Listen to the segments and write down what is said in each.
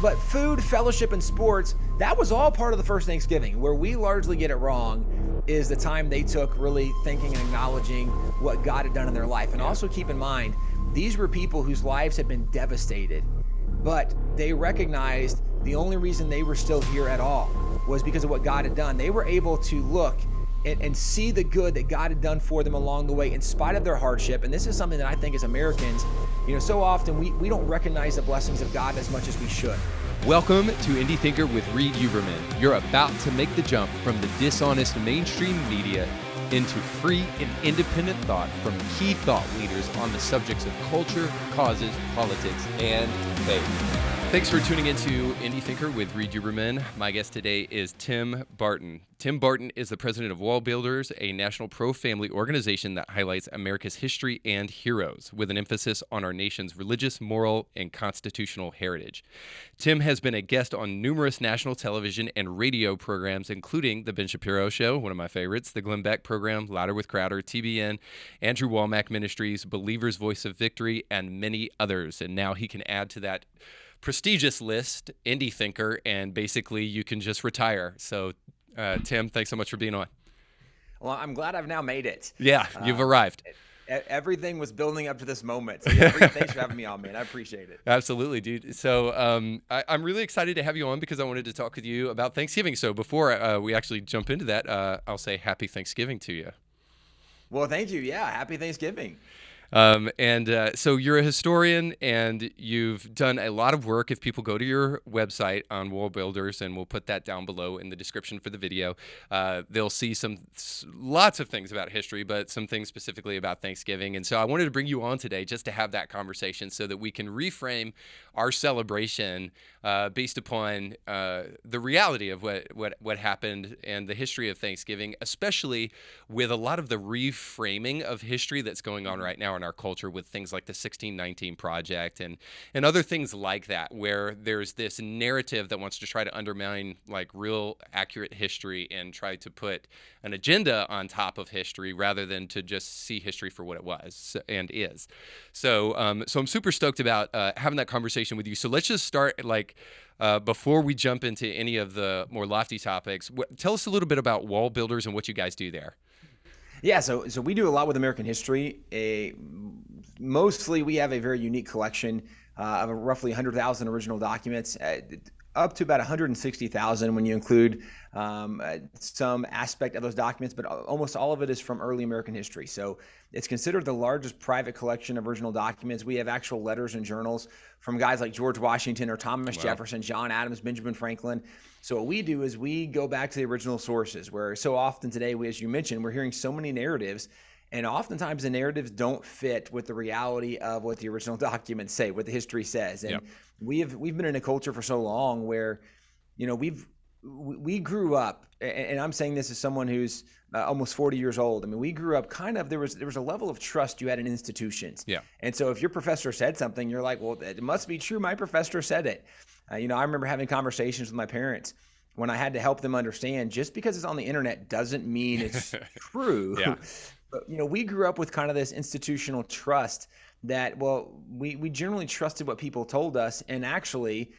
But food, fellowship, and sports, that was all part of the first Thanksgiving. Where we largely get it wrong is the time they took really thinking and acknowledging what God had done in their life. And also keep in mind, these were people whose lives had been devastated, but they recognized the only reason they were still here at all was because of what God had done. They were able to look and see the good that God had done for them along the way in spite of their hardship. And this is something that I think as Americans, so often we don't recognize the blessings of God as much as we should. Welcome to Indie Thinker with Reed Huberman. You're about to make the jump from the dishonest mainstream media into free and independent thought from key thought leaders on the subjects of culture, causes, politics, and faith. Thanks for tuning into Indie Thinker with Reed Huberman. My guest today is Tim Barton. Tim Barton is the president of WallBuilders, a national pro-family organization that highlights America's history and heroes, with an emphasis on our nation's religious, moral, and constitutional heritage. Tim has been a guest on numerous national television and radio programs, including The Ben Shapiro Show, one of my favorites, The Glenn Beck Program, Louder with Crowder, TBN, Andrew Womack Ministries, Believer's Voice of Victory, and many others. And now he can add to that prestigious list, Indie Thinker, and basically you can just retire. So, Tim, thanks so much for being on. Well, I'm glad I've now made it. Yeah, you've arrived. Everything was building up to this moment. So yeah, thanks for having me on, man. I appreciate it. Absolutely, dude. So I'm really excited to have you on because I wanted to talk with you about Thanksgiving. So before we actually jump into that, I'll say Happy Thanksgiving to you. Well, thank you. Yeah, Happy Thanksgiving. So you're a historian and you've done a lot of work. If people go to your website on WallBuilders, and we'll put that down below in the description for the video, they'll see lots of things about history, but some things specifically about Thanksgiving. And so I wanted to bring you on today just to have that conversation so that we can reframe our celebration based upon the reality of what happened and the history of Thanksgiving, especially with a lot of the reframing of history that's going on right now in our culture with things like the 1619 Project and other things like that, where there's this narrative that wants to try to undermine like real accurate history and try to put an agenda on top of history rather than to just see history for what it was and is. So I'm super stoked about having that conversation with you. So let's just start before we jump into any of the more lofty topics. Tell us a little bit about WallBuilders and what you guys do there. Yeah, so we do a lot with American history. Mostly we have a very unique collection of roughly 100,000 original documents, up to about 160,000 when you include some aspect of those documents, but almost all of it is from early American history. So it's considered the largest private collection of original documents. We have actual letters and journals from guys like George Washington or Thomas Jefferson, John Adams, Benjamin Franklin. So what we do is we go back to the original sources, where so often today, as you mentioned, we're hearing so many narratives, and oftentimes the narratives don't fit with the reality of what the original documents say, what the history says. And we've been in a culture for so long where, we grew up, and I'm saying this as someone who's almost 40 years old. I mean, we grew up there was a level of trust you had in institutions. Yeah. And so if your professor said something, you're like, well, it must be true. My professor said it. I remember having conversations with my parents when I had to help them understand just because it's on the internet doesn't mean it's true. Yeah. But, we grew up with kind of this institutional trust that, we generally trusted what people told us. And actually,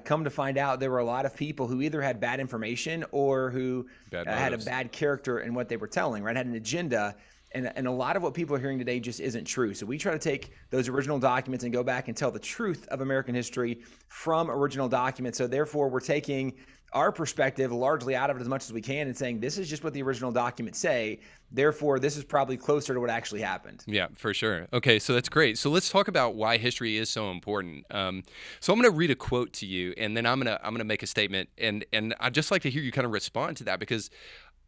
come to find out, there were a lot of people who either had bad information or who had a bad character in what they were telling, right? Had an agenda. And a lot of what people are hearing today just isn't true. So we try to take those original documents and go back and tell the truth of American history from original documents. So therefore, we're taking our perspective largely out of it as much as we can and saying, this is just what the original documents say. Therefore, this is probably closer to what actually happened. Yeah, for sure. Okay, so that's great. So let's talk about why history is so important. So I'm going to read a quote to you, and then I'm going to make a statement. And I'd just like to hear you kind of respond to that, because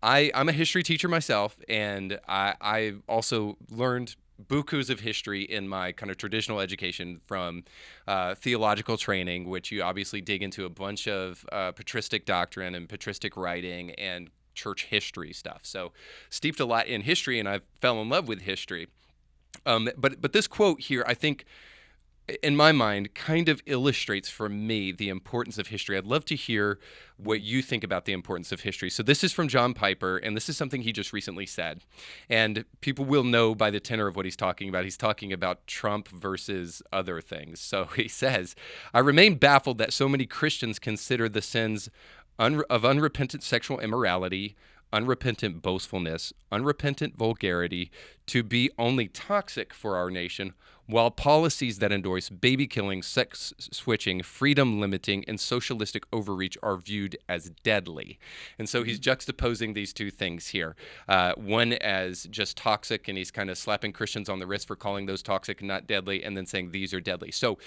I'm a history teacher myself, and I also learned bukus of history in my kind of traditional education from theological training, which you obviously dig into a bunch of patristic doctrine and patristic writing and church history stuff. So steeped a lot in history, and I fell in love with history. But this quote here, I think, in my mind, kind of illustrates for me the importance of history. I'd love to hear what you think about the importance of history. So this is from John Piper, and this is something he just recently said. And people will know by the tenor of what he's talking about. He's talking about Trump versus other things. So he says, I remain baffled that so many Christians consider the sins of unrepentant sexual immorality, unrepentant boastfulness, unrepentant vulgarity to be only toxic for our nation, while policies that endorse baby killing, sex switching, freedom limiting, and socialistic overreach are viewed as deadly. And so he's juxtaposing these two things here. One as just toxic, and he's kind of slapping Christians on the wrist for calling those toxic and not deadly, and then saying these are deadly. So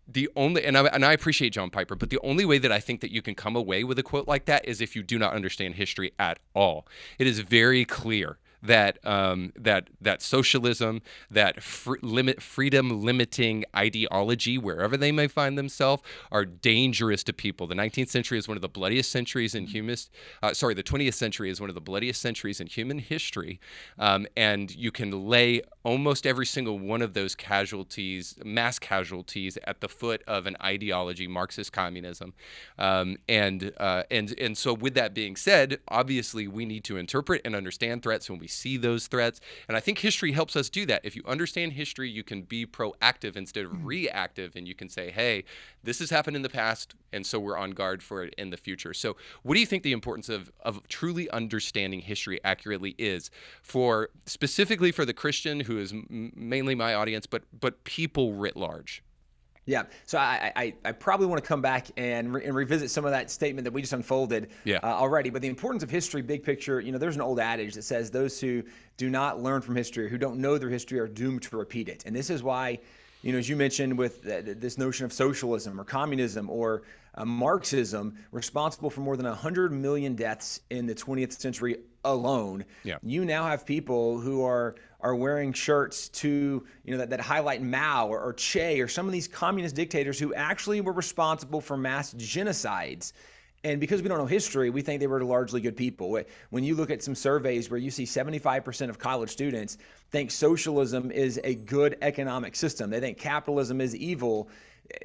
the only, and I appreciate John Piper, but the only way that I think that you can come away with a quote like that is if you do not understand history at all. It is very clear that that socialism, that freedom limiting ideology, wherever they may find themselves, are dangerous to people. The 19th century is one of the bloodiest centuries in the 20th century is one of the bloodiest centuries in human history, and you can lay almost every single one of those casualties, mass casualties, at the foot of an ideology, Marxist communism, and so with that being said, obviously we need to interpret and understand threats when we see those threats, and I think history helps us do that. If you understand history, you can be proactive instead of reactive, and you can say, hey, this has happened in the past, and so we're on guard for it in the future. So what do you think the importance of truly understanding history accurately is, for specifically for the Christian, who is mainly my audience, but people writ large? Yeah, so I probably want to come back and revisit some of that statement that we just unfolded already. But the importance of history, big picture, there's an old adage that says those who do not learn from history or who don't know their history are doomed to repeat it. And this is why, as you mentioned with this notion of socialism or communism or Marxism, responsible for more than 100 million deaths in the 20th century alone. Yeah. You now have people who are wearing shirts that highlight Mao or Che or some of these communist dictators who actually were responsible for mass genocides. And because we don't know history, we think they were largely good people. When you look at some surveys where you see 75% of college students think socialism is a good economic system, they think capitalism is evil.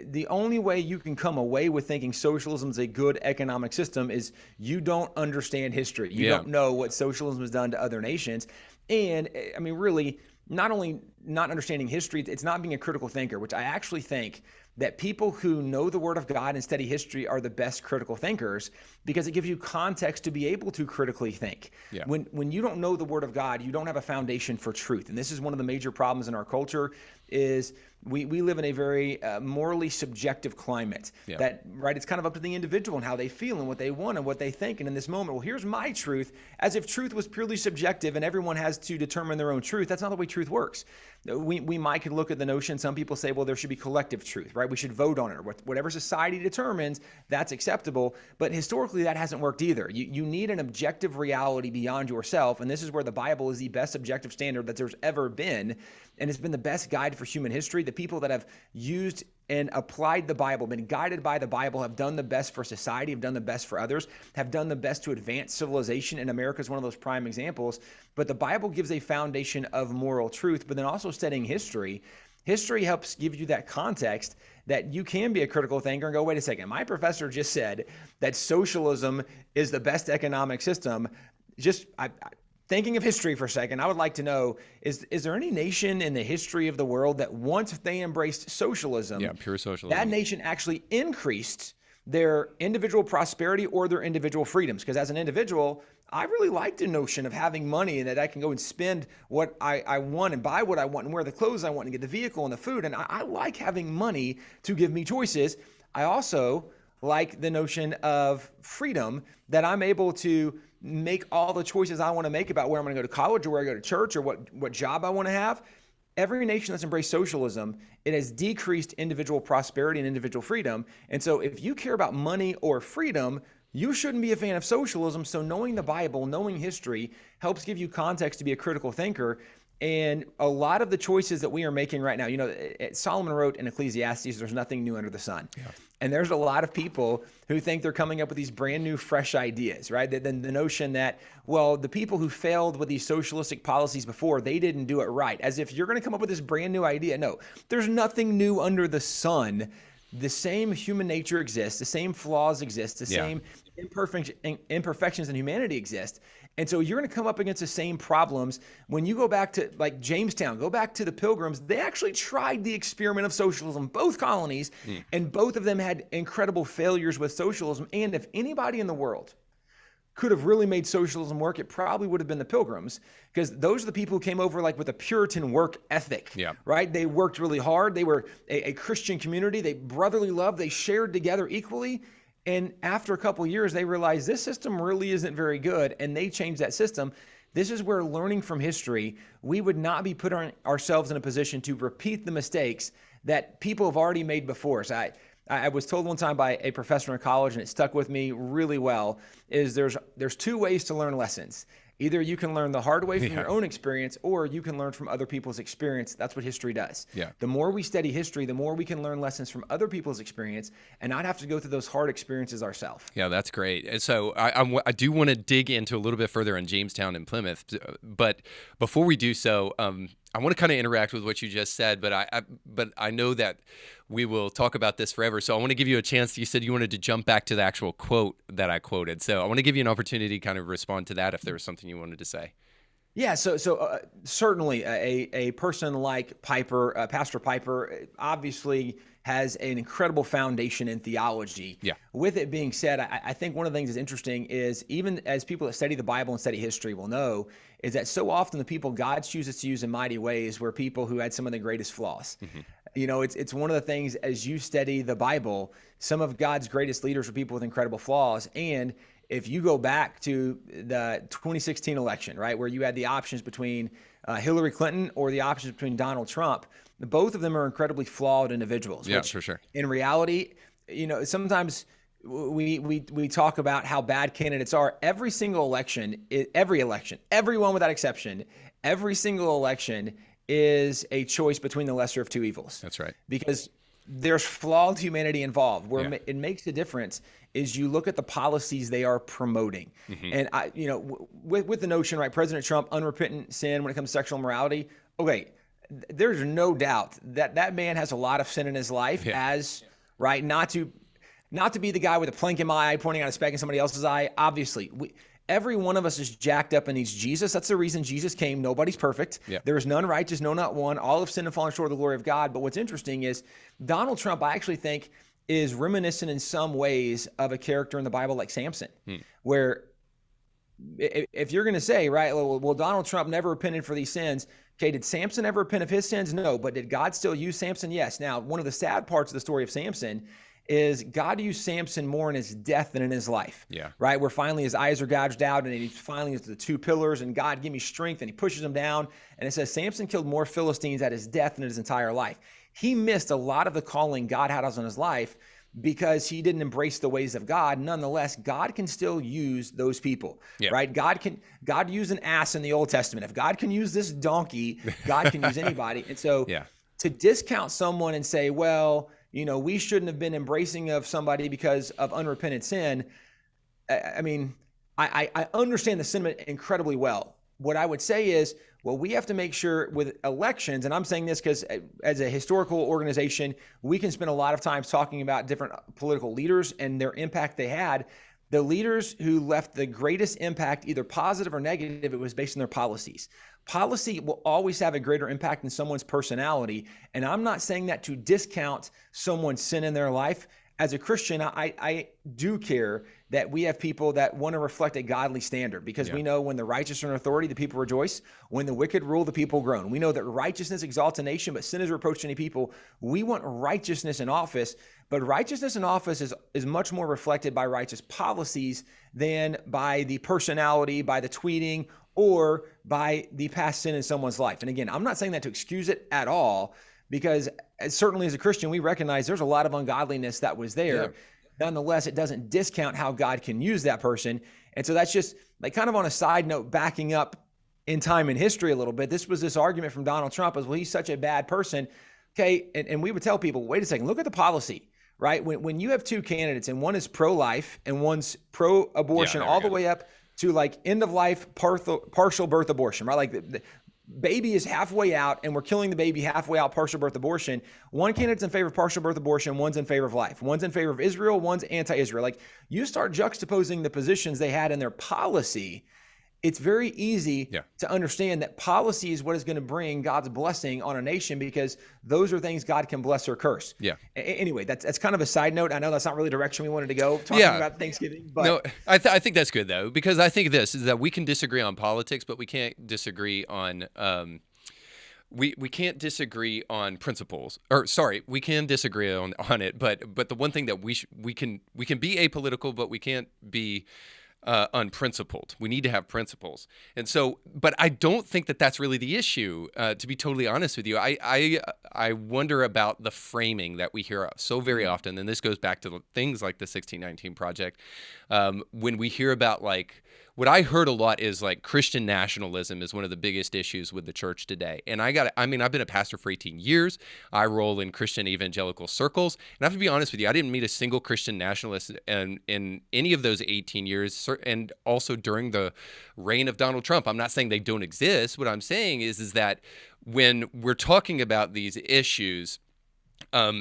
The only way you can come away with thinking socialism is a good economic system is you don't understand history. You don't know what socialism has done to other nations. And I mean, really, not only not understanding history, it's not being a critical thinker, which I actually think that people who know the Word of God and study history are the best critical thinkers, because it gives you context to be able to critically think. Yeah. When you don't know the Word of God, you don't have a foundation for truth. And this is one of the major problems in our culture is we live in a very morally subjective climate. Yeah. That, right, it's kind of up to the individual and how they feel and what they want and what they think. And in this moment, well, here's my truth, as if truth was purely subjective and everyone has to determine their own truth. That's not the way truth works. We might could look at the notion, some people say, well, there should be collective truth, right? We should vote on it, or whatever society determines, that's acceptable. But historically, that hasn't worked either. You need an objective reality beyond yourself, and this is where the Bible is the best objective standard that there's ever been, and it's been the best guide for human history. The people that have used and applied the Bible, been guided by the Bible, have done the best for society, have done the best for others, have done the best to advance civilization, and America is one of those prime examples. But the Bible gives a foundation of moral truth, but then also studying history. History helps give you that context that you can be a critical thinker and go, wait a second, my professor just said that socialism is the best economic system. Thinking of history for a second, I would like to know, is there any nation in the history of the world that once they embraced socialism, pure socialism, that nation actually increased their individual prosperity or their individual freedoms? Because as an individual, I really like the notion of having money and that I can go and spend what I want and buy what I want and wear the clothes I want and get the vehicle and the food. And I like having money to give me choices. I also like the notion of freedom, that I'm able to make all the choices I want to make about where I'm going to go to college or where I go to church or what job I want to have. Every nation that's embraced socialism, it has decreased individual prosperity and individual freedom. And so if you care about money or freedom, you shouldn't be a fan of socialism. So knowing the Bible, knowing history helps give you context to be a critical thinker. And a lot of the choices that we are making right now, Solomon wrote in Ecclesiastes, there's nothing new under the sun. Yeah. And there's a lot of people who think they're coming up with these brand new, fresh ideas, right? Then the notion that, well, the people who failed with these socialistic policies before, they didn't do it right. As if you're going to come up with this brand new idea. No, there's nothing new under the sun. The same human nature exists. The same flaws exist. The same imperfections in humanity exist. And so you're going to come up against the same problems. When you go back to like Jamestown, go back to the Pilgrims, they actually tried the experiment of socialism, both colonies, and both of them had incredible failures with socialism. And if anybody in the world could have really made socialism work, it probably would have been the Pilgrims, because those are the people who came over like with a Puritan work ethic, right? They worked really hard. They were a Christian community. They brotherly love. They shared together equally. And after a couple of years, they realized this system really isn't very good, and they changed that system. This is where learning from history, we would not be putting ourselves in a position to repeat the mistakes that people have already made before. So I was told one time by a professor in college, and it stuck with me really well, is there's two ways to learn lessons. Either you can learn the hard way from your own experience, or you can learn from other people's experience. That's what history does. Yeah. The more we study history, the more we can learn lessons from other people's experience and not have to go through those hard experiences ourselves. Yeah, that's great. And so I do want to dig into a little bit further on Jamestown and Plymouth. But before we do so, I want to kind of interact with what you just said, but I know that we will talk about this forever. So I want to give you a chance. You said you wanted to jump back to the actual quote that I quoted. So I want to give you an opportunity to kind of respond to that if there was something you wanted to say. Yeah, so certainly a person like Piper, Pastor Piper, obviously has an incredible foundation in theology. Yeah. With it being said, I think one of the things that's interesting is, even as people that study the Bible and study history will know, is that so often the people God chooses to use in mighty ways were people who had some of the greatest flaws. Mm-hmm. It's one of the things, as you study the Bible, some of God's greatest leaders were people with incredible flaws. And if you go back to the 2016 election, right, where you had the options between Hillary Clinton or the options between Donald Trump, both of them are incredibly flawed individuals. Yeah, for sure. In reality, sometimes we talk about how bad candidates are. Every single election, everyone without exception, every single election is a choice between the lesser of two evils. That's right. Because there's flawed humanity involved. Where it makes a difference is you look at the policies they are promoting. Mm-hmm. And with the notion, right, President Trump, unrepentant sin when it comes to sexual morality. Okay, there's no doubt that man has a lot of sin in his life. Right, not to be the guy with a plank in my eye pointing out a speck in somebody else's eye. Obviously, every one of us is jacked up and needs Jesus. That's the reason Jesus came. Nobody's perfect. Yep. There is none righteous, no, not one. All have sinned and fallen short of the glory of God. But what's interesting is Donald Trump, I actually think, is reminiscent in some ways of a character in the Bible like Samson, where if you're going to say, right, well, Donald Trump never repented for these sins. Okay, did Samson ever repent of his sins? No, but did God still use Samson? Yes. Now, one of the sad parts of the story of Samson is God used Samson more in his death than in his life. Yeah. Right? Where finally his eyes are gouged out and he finally is the two pillars and God give me strength and he pushes him down. And it says Samson killed more Philistines at his death than his entire life. He missed a lot of the calling God had on his life because he didn't embrace the ways of God. Nonetheless, God can still use those people, right? God used an ass in the Old Testament. If God can use this donkey, God can use anybody. And so to discount someone and say, well, we shouldn't have been embracing of somebody because of unrepentant sin. I understand the sentiment incredibly well. What I would say is, well, we have to make sure with elections, and I'm saying this because as a historical organization, we can spend a lot of time talking about different political leaders and their impact they had. The leaders who left the greatest impact, either positive or negative, it was based on their policies. Policy will always have a greater impact than someone's personality. And I'm not saying that to discount someone's sin in their life. As a Christian, I do care that we have people that want to reflect a godly standard, because we know when the righteous are in authority, the people rejoice. When the wicked rule, the people groan. We know that righteousness exalts a nation, but sin is a reproach to any people. We want righteousness in office, but righteousness in office is much more reflected by righteous policies than by the personality, by the tweeting, or by the past sin in someone's life. And again, I'm not saying that to excuse it at all, because certainly as a Christian, we recognize there's a lot of ungodliness that was there. Yeah. Nonetheless, it doesn't discount how God can use that person. And so that's just like kind of on a side note, backing up in time and history a little bit. This was this argument from Donald Trump as, well, he's such a bad person. Okay. And we would tell people, wait a second, look at the policy, right? When you have two candidates and one is pro-life and one's pro-abortion, all the way up to like end of life, partial birth abortion, right? Like the baby is halfway out and we're killing the baby halfway out, partial birth abortion. One candidate's in favor of partial birth abortion, one's in favor of life. One's in favor of Israel, one's anti-Israel. Like, you start juxtaposing the positions they had in their policy, it's very easy to understand that policy is what is going to bring God's blessing on a nation, because those are things God can bless or curse. Yeah. Anyway, that's kind of a side note. I know that's not really the direction we wanted to go talking about Thanksgiving. But no, I think that's good though, because I think this is that we can disagree on politics, but we can't disagree on we can't disagree on principles. Or sorry, we can disagree on it, but the one thing that we can be apolitical, but we can't be unprincipled. We need to have principles. And so, but I don't think that that's really the issue, to be totally honest with you. I wonder about the framing that we hear so very often, and this goes back to things like the 1619 Project. When we hear about, like, what I heard a lot is like Christian nationalism is one of the biggest issues with the church today. And I've been a pastor for 18 years. I roll in Christian evangelical circles. And I have to be honest with you, I didn't meet a single Christian nationalist in any of those 18 years, and also during the reign of Donald Trump. I'm not saying they don't exist. What I'm saying is that when we're talking about these issues,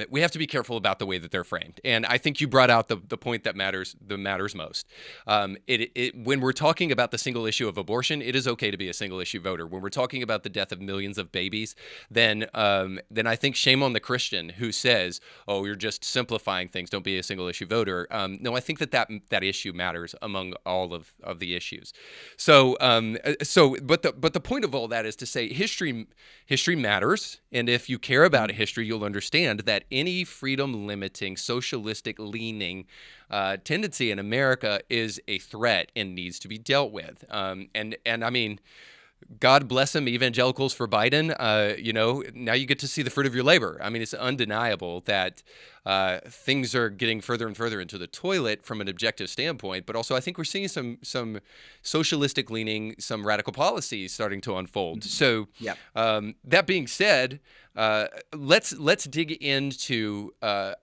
we have to be careful about the way that they're framed. And I think you brought out the point that matters most. When we're talking about the single issue of abortion, it is okay to be a single issue voter. When we're talking about the death of millions of babies, then I think shame on the Christian who says, oh, you're just simplifying things, don't be a single issue voter. No, I think that issue matters among all of the issues. But the point of all that is to say history matters. And if you care about history, you'll understand that any freedom-limiting, socialistic-leaning tendency in America is a threat and needs to be dealt with. And I mean, God bless them, evangelicals for Biden. Now you get to see the fruit of your labor. I mean, it's undeniable that things are getting further and further into the toilet from an objective standpoint, but also I think we're seeing some socialistic leaning, some radical policies starting to unfold. So that being said, let's dig into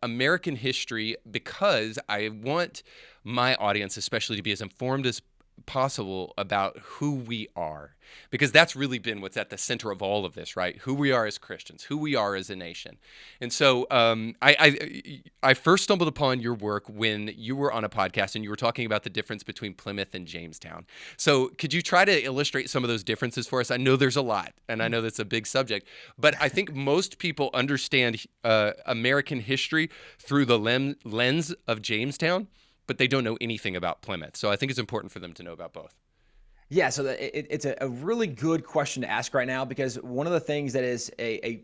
American history, because I want my audience especially to be as informed as possible about who we are, because that's really been what's at the center of all of this, right? Who we are as Christians, who we are as a nation. And so I first stumbled upon your work when you were on a podcast and you were talking about the difference between Plymouth and Jamestown. So could you try to illustrate some of those differences for us? I know there's a lot, and I know that's a big subject, but I think most people understand American history through the lens of Jamestown, but they don't know anything about Plymouth. So I think it's important for them to know about both. Yeah, so it's a really good question to ask right now, because one of the things that is a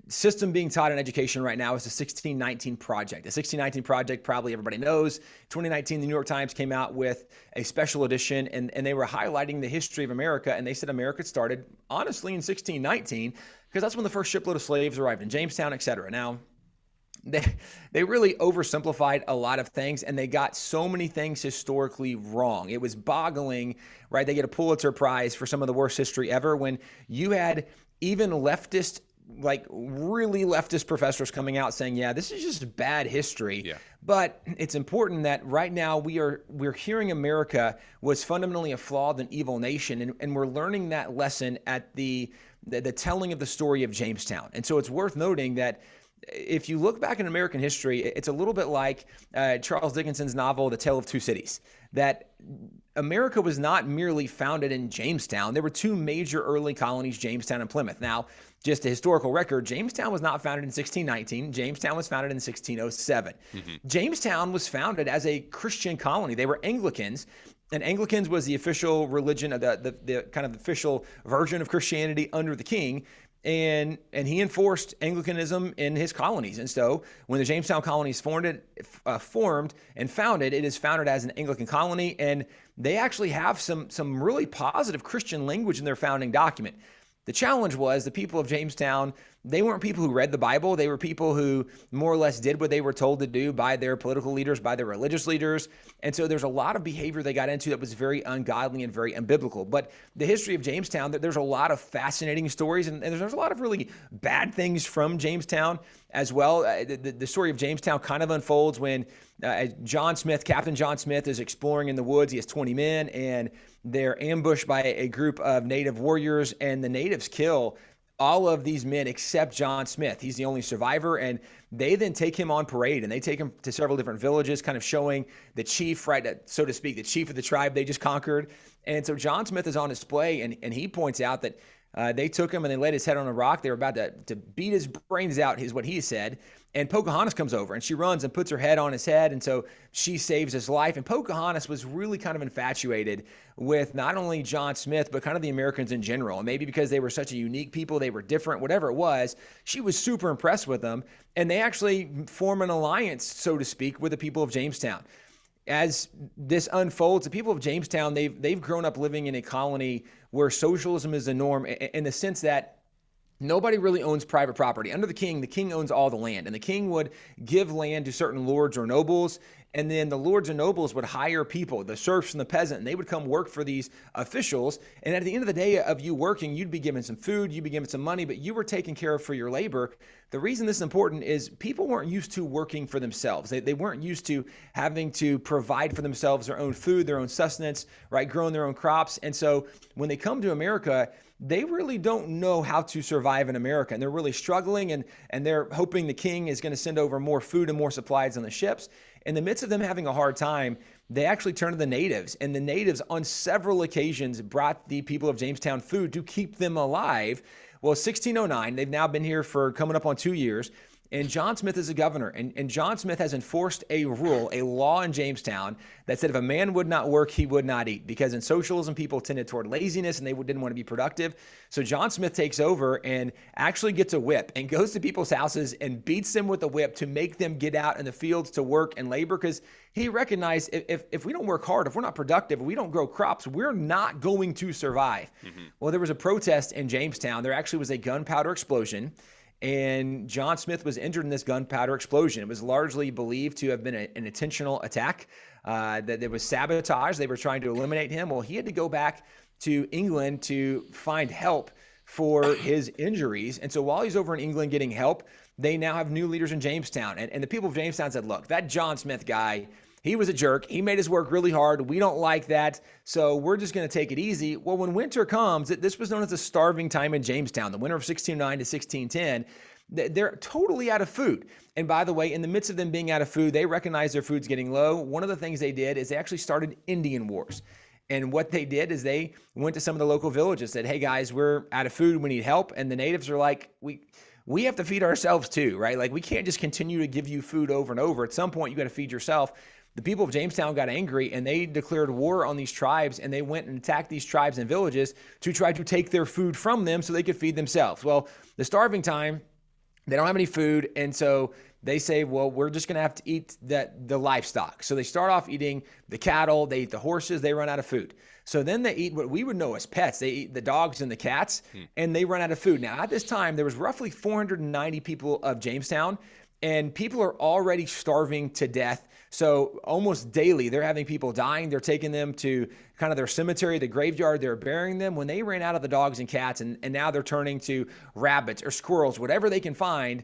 system being taught in education right now is the 1619 Project. The 1619 Project, probably everybody knows. 2019, the New York Times came out with a special edition, and they were highlighting the history of America, and they said America started, honestly, in 1619, because that's when the first shipload of slaves arrived in Jamestown, et cetera. Now, they really oversimplified a lot of things, and they got so many things historically wrong. It was boggling, right? They get a Pulitzer Prize for some of the worst history ever, when you had even leftist, like really leftist professors coming out saying, yeah, this is just bad history. Yeah. But it's important that right now we're hearing America was fundamentally a flawed and evil nation, and we're learning that lesson at the telling of the story of Jamestown. And so it's worth noting that if you look back in American history, it's a little bit like Charles Dickinson's novel, The Tale of Two Cities, that America was not merely founded in Jamestown. There were two major early colonies, Jamestown and Plymouth. Now, just a historical record, Jamestown was not founded in 1619. Jamestown was founded in 1607. Mm-hmm. Jamestown was founded as a Christian colony. They were Anglicans, and Anglicans was the official religion of the kind of official version of Christianity under the king. And he enforced Anglicanism in his colonies. And so when the Jamestown colony is formed and founded, it is founded as an Anglican colony. And they actually have some really positive Christian language in their founding document. The challenge was the people of Jamestown they weren't people who read the Bible. They were people who more or less did what they were told to do by their political leaders, by their religious leaders. And so there's a lot of behavior they got into that was very ungodly and very unbiblical. But the history of Jamestown, there's a lot of fascinating stories, and there's a lot of really bad things from Jamestown as well. The story of Jamestown kind of unfolds when Captain John Smith is exploring in the woods. He has 20 men, and they're ambushed by a group of native warriors, and the natives kill all of these men except John Smith. He's the only survivor, and they then take him on parade, and they take him to several different villages, kind of showing the chief, right, so to speak, the chief of the tribe they just conquered. And so John Smith is on display, and he points out that they took him and they laid his head on a rock. They were about to beat his brains out, is what he said. And Pocahontas comes over, and she runs and puts her head on his head, and so she saves his life. And Pocahontas was really kind of infatuated with not only John Smith, but kind of the Americans in general. And maybe because they were such a unique people, they were different, whatever it was, she was super impressed with them. And they actually form an alliance, so to speak, with the people of Jamestown. As this unfolds, the people of Jamestown, they've grown up living in a colony where socialism is the norm, in the sense that nobody really owns private property. Under the king owns all the land, and the king would give land to certain lords or nobles, and then the lords and nobles would hire people, the serfs and the peasant, and they would come work for these officials. And at the end of the day of you working, you'd be given some food, you'd be given some money, but you were taken care of for your labor. The reason this is important is people weren't used to working for themselves. They weren't used to having to provide for themselves their own food, their own sustenance, right, growing their own crops. And so when they come to America, they really don't know how to survive in America, and they're really struggling, and they're hoping the king is going to send over more food and more supplies on the ships. In the midst of them having a hard time, they actually turn to the natives, and the natives on several occasions brought the people of Jamestown food to keep them alive. Well, 1609, they've now been here for coming up on 2 years, and John Smith is a governor, and John Smith has enforced a rule, a law in Jamestown that said if a man would not work, he would not eat, because in socialism, people tended toward laziness and they didn't want to be productive. So John Smith takes over and actually gets a whip and goes to people's houses and beats them with a whip to make them get out in the fields to work and labor, because he recognized if we don't work hard, if we're not productive, if we don't grow crops, we're not going to survive. Mm-hmm. Well, there was a protest in Jamestown. There actually was a gunpowder explosion, and John Smith was injured in this gunpowder explosion. It was largely believed to have been an intentional attack, that there was sabotage. They were trying to eliminate him. Well, he had to go back to England to find help for his injuries. And so while he's over in England getting help, they now have new leaders in Jamestown. And the people of Jamestown said, look, that John Smith guy, he was a jerk. He made his work really hard. We don't like that. So we're just going to take it easy. Well, when winter comes, this was known as the starving time in Jamestown, the winter of 1609 to 1610. They're totally out of food. And by the way, in the midst of them being out of food, they recognize their food's getting low. One of the things they did is they actually started Indian wars. And what they did is they went to some of the local villages, said, hey guys, we're out of food. We need help. And the natives are like, we have to feed ourselves too, right? Like we can't just continue to give you food over and over. At some point, you got to feed yourself. The people of Jamestown got angry, and they declared war on these tribes, and they went and attacked these tribes and villages to try to take their food from them so they could feed themselves. Well, the starving time, they don't have any food, and so they say, well, we're just going to have to eat the livestock. So they start off eating the cattle, they eat the horses, they run out of food. So then they eat what we would know as pets. They eat the dogs and the cats, and they run out of food. Now, at this time, there was roughly 490 people of Jamestown, and people are already starving to death. So almost daily, they're having people dying. They're taking them to kind of their cemetery, the graveyard. They're burying them. When they ran out of the dogs and cats, and now they're turning to rabbits or squirrels, whatever they can find.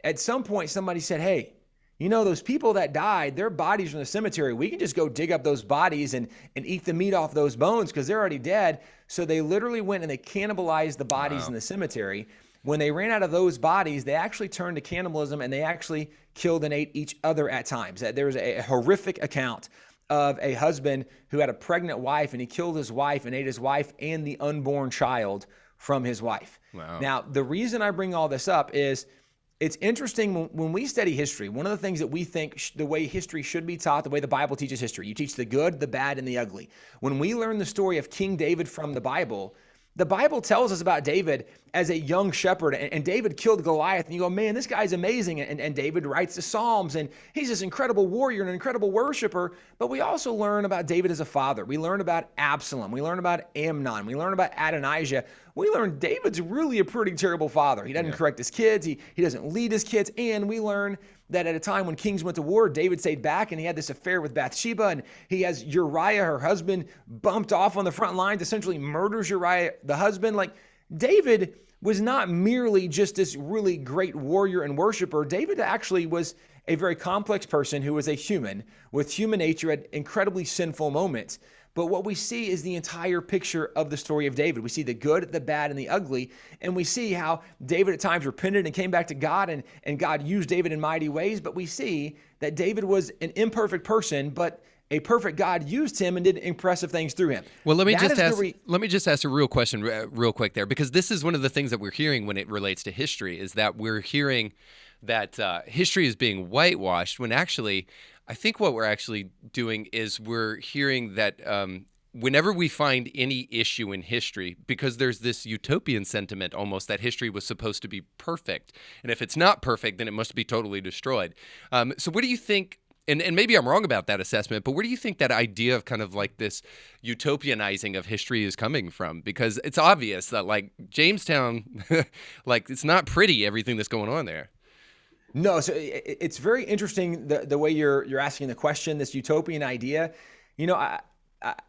At some point, somebody said, hey, you know, those people that died, their bodies are in the cemetery. We can just go dig up those bodies and eat the meat off those bones because they're already dead. So they literally went and they cannibalized the bodies in the cemetery. When they ran out of those bodies, they actually turned to cannibalism, and they actually killed and ate each other at times. There was a horrific account of a husband who had a pregnant wife, and he killed his wife and ate his wife and the unborn child from his wife. Wow. Now, the reason I bring all this up is it's interesting when we study history. One of the things that we think the way history should be taught, the way the Bible teaches history, you teach the good, the bad, and the ugly. When we learn the story of King David from the Bible tells us about David as a young shepherd, and David killed Goliath, and you go, man, this guy's amazing. And David writes the Psalms, and he's this incredible warrior and an incredible worshiper. But we also learn about David as a father. We learn about Absalom. We learn about Amnon. We learn about Adonijah. we learn David's really a pretty terrible father. He doesn't correct his kids. He doesn't lead his kids. And we learn that at a time when kings went to war, David stayed back and he had this affair with Bathsheba, and he has Uriah, her husband, bumped off on the front lines, essentially murders Uriah, the husband. Like, David was not merely just this really great warrior and worshiper. David actually was a very complex person who was a human with human nature, had incredibly sinful moments. But what we see is the entire picture of the story of David. We see the good, the bad, and the ugly. And we see how David at times repented and came back to God, and God used David in mighty ways. But we see that David was an imperfect person, but a perfect God used him and did impressive things through him. Well, let me just ask a real question real quick there, because this is one of the things that we're hearing when it relates to history, is that we're hearing that history is being whitewashed, when actually I think what we're actually doing is we're hearing that whenever we find any issue in history, because there's this utopian sentiment almost that history was supposed to be perfect, and if it's not perfect, then it must be totally destroyed. So what do you think, and maybe I'm wrong about that assessment, but where do you think that idea of kind of like this utopianizing of history is coming from? Because it's obvious that, like, Jamestown, like, it's not pretty, everything that's going on there. No, so it's very interesting the way you're asking the question, this utopian idea. You know,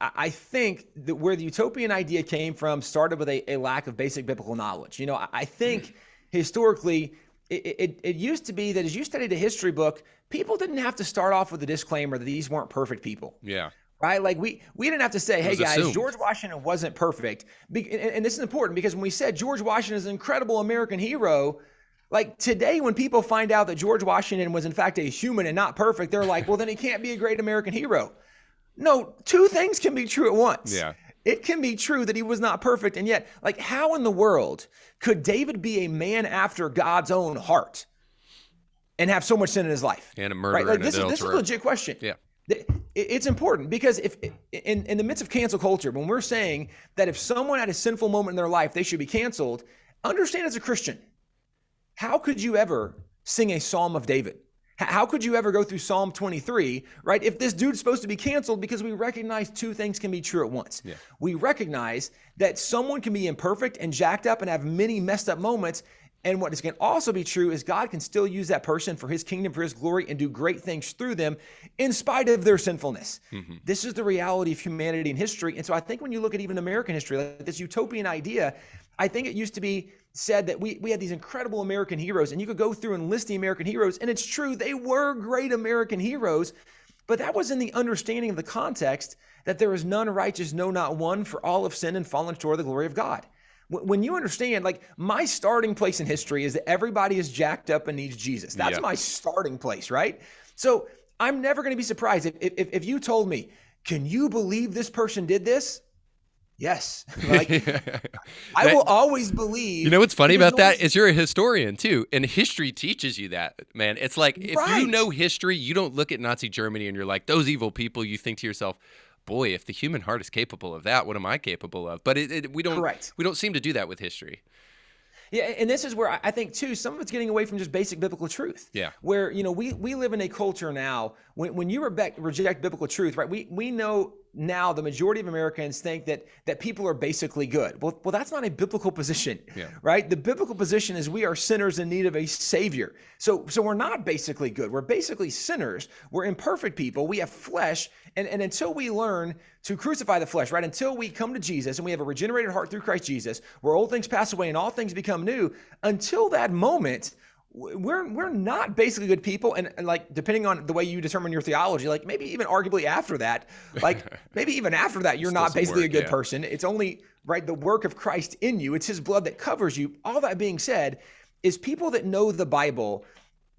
I think that where the utopian idea came from started with a lack of basic biblical knowledge. You know, I think historically it used to be that as you studied a history book, people didn't have to start off with a disclaimer that these weren't perfect people. Yeah. Right? Like we didn't have to say, hey guys, assumed. George Washington wasn't perfect. And this is important because when we said George Washington is an incredible American hero, like today, when people find out that George Washington was in fact a human and not perfect, they're like, well, then he can't be a great American hero. No, two things can be true at once. Yeah. It can be true that he was not perfect. And yet, like, how in the world could David be a man after God's own heart and have so much sin in his life? And a murderer, right? Like, and this is a legit question. Yeah. It's important because if in the midst of cancel culture, when we're saying that if someone had a sinful moment in their life, they should be canceled, understand as a Christian, how could you ever sing a Psalm of David? How could you ever go through Psalm 23, right? If this dude's supposed to be canceled, because we recognize two things can be true at once. Yeah. We recognize that someone can be imperfect and jacked up and have many messed up moments. And what is can also be true is God can still use that person for his kingdom, for his glory, and do great things through them in spite of their sinfulness. Mm-hmm. This is the reality of humanity and history. And so I think when you look at even American history, like this utopian idea, I think it used to be said that we had these incredible American heroes, and you could go through and list the American heroes, and it's true, they were great American heroes, but that was in the understanding of the context that there is none righteous, no, not one, for all have sinned and fallen short of the glory of God. When you understand, like, my starting place in history is that everybody is jacked up and needs Jesus. That's my starting place, right? So I'm never going to be surprised if you told me, can you believe this person did this? Yes. Like, I will always believe. You know what's funny about that is you're a historian too, and history teaches you that, man. It's like if you know history, you don't look at Nazi Germany and you're like, those evil people. You think to yourself, boy, if the human heart is capable of that, what am I capable of? But we don't seem to do that with history. Yeah, and this is where I think, too, some of it's getting away from just basic biblical truth. Yeah. Where, you know, we live in a culture now, when you reject biblical truth, right, we know now the majority of Americans think that people are basically good. Well, that's not a biblical position, right? The biblical position is we are sinners in need of a Savior. So we're not basically good. We're basically sinners. We're imperfect people. We have flesh. And until we learn to crucify the flesh, right? Until we come to Jesus and we have a regenerated heart through Christ Jesus, where old things pass away and all things become new, until that moment, we're not basically good people. And like, depending on the way you determine your theology, like maybe even arguably after that, like maybe even after that, you're not basically a good person. It's only, right, the work of Christ in you. It's his blood that covers you. All that being said, is people that know the Bible,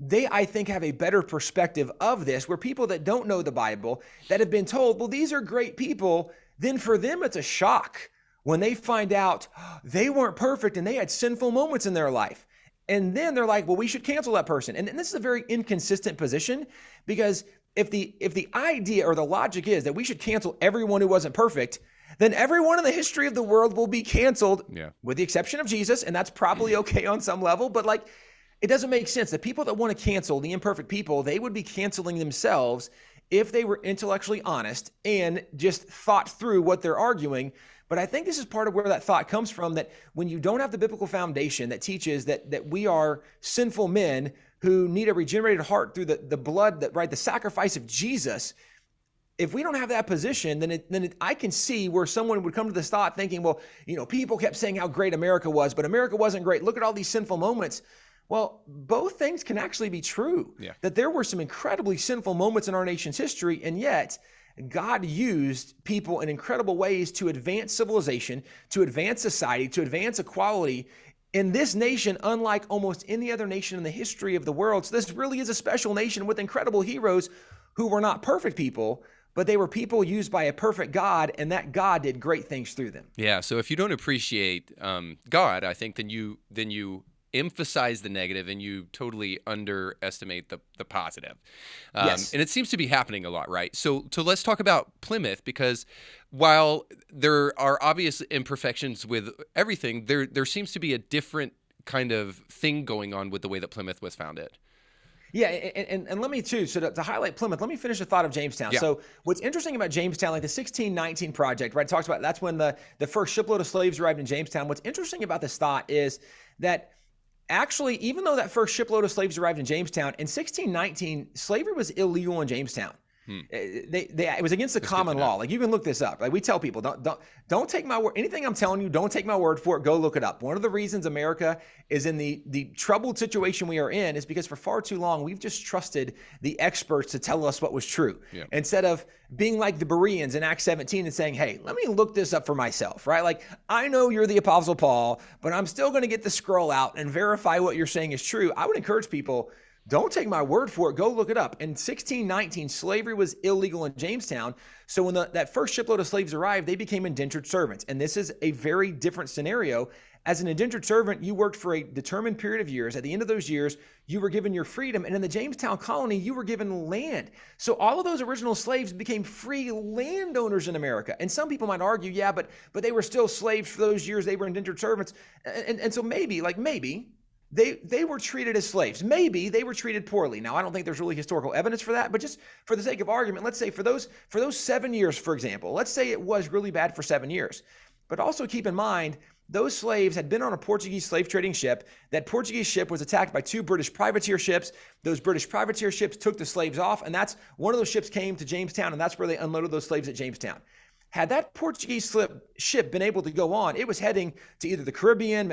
they, I think, have a better perspective of this, where people that don't know the Bible, that have been told, well, these are great people, then for them it's a shock when they find out they weren't perfect and they had sinful moments in their life. And then they're like, well, we should cancel that person. And this is a very inconsistent position, because if the idea or the logic is that we should cancel everyone who wasn't perfect, then everyone in the history of the world will be canceled, with the exception of Jesus. And that's probably okay on some level, but like, it doesn't make sense. The people that want to cancel the imperfect people, they would be canceling themselves if they were intellectually honest and just thought through what they're arguing. But I think this is part of where that thought comes from, that when you don't have the biblical foundation that teaches that we are sinful men who need a regenerated heart through the blood, the sacrifice of Jesus, if we don't have that position, then I can see where someone would come to this thought thinking, well, people kept saying how great America was, but America wasn't great. Look at all these sinful moments. Well, both things can actually be true. Yeah. That there were some incredibly sinful moments in our nation's history, and yet God used people in incredible ways to advance civilization, to advance society, to advance equality in this nation, unlike almost any other nation in the history of the world. So this really is a special nation with incredible heroes who were not perfect people, but they were people used by a perfect God, and that God did great things through them. Yeah. So if you don't appreciate God, I think then you emphasize the negative and you totally underestimate the positive. Yes. And it seems to be happening a lot, right? So let's talk about Plymouth, because while there are obvious imperfections with everything, there seems to be a different kind of thing going on with the way that Plymouth was founded. Yeah, and let me too, so to highlight Plymouth, let me finish the thought of Jamestown. Yeah. So what's interesting about Jamestown, like the 1619 project, right, talks about, that's when the first shipload of slaves arrived in Jamestown. What's interesting about this thought is that actually, even though that first shipload of slaves arrived in Jamestown, in 1619, slavery was illegal in Jamestown. It was against the common law. Like, you can look this up. Like, we tell people, don't take my word. Anything I'm telling you, don't take my word for it. Go look it up. One of the reasons America is in the troubled situation we are in is because for far too long we've just trusted the experts to tell us what was true, instead of being like the Bereans in Acts 17 and saying, hey, let me look this up for myself, right? Like, I know you're the Apostle Paul, but I'm still going to get the scroll out and verify what you're saying is true. I would encourage people, don't take my word for it. Go look it up. In 1619, slavery was illegal in Jamestown. So when that first shipload of slaves arrived, they became indentured servants. And this is a very different scenario. As an indentured servant, you worked for a determined period of years. At the end of those years, you were given your freedom. And in the Jamestown colony, you were given land. So all of those original slaves became free landowners in America. And some people might argue, yeah, but they were still slaves for those years. They were indentured servants. And so maybe they were treated as slaves. Maybe they were treated poorly. Now, I don't think there's really historical evidence for that, but just for the sake of argument, let's say for those 7 years, for example, let's say it was really bad for 7 years. But also keep in mind, those slaves had been on a Portuguese slave trading ship. That Portuguese ship was attacked by 2 British privateer ships. Those British privateer ships took the slaves off, and that's one of those ships came to Jamestown, and that's where they unloaded those slaves at Jamestown. Had that Portuguese ship been able to go on, it was heading to either the Caribbean,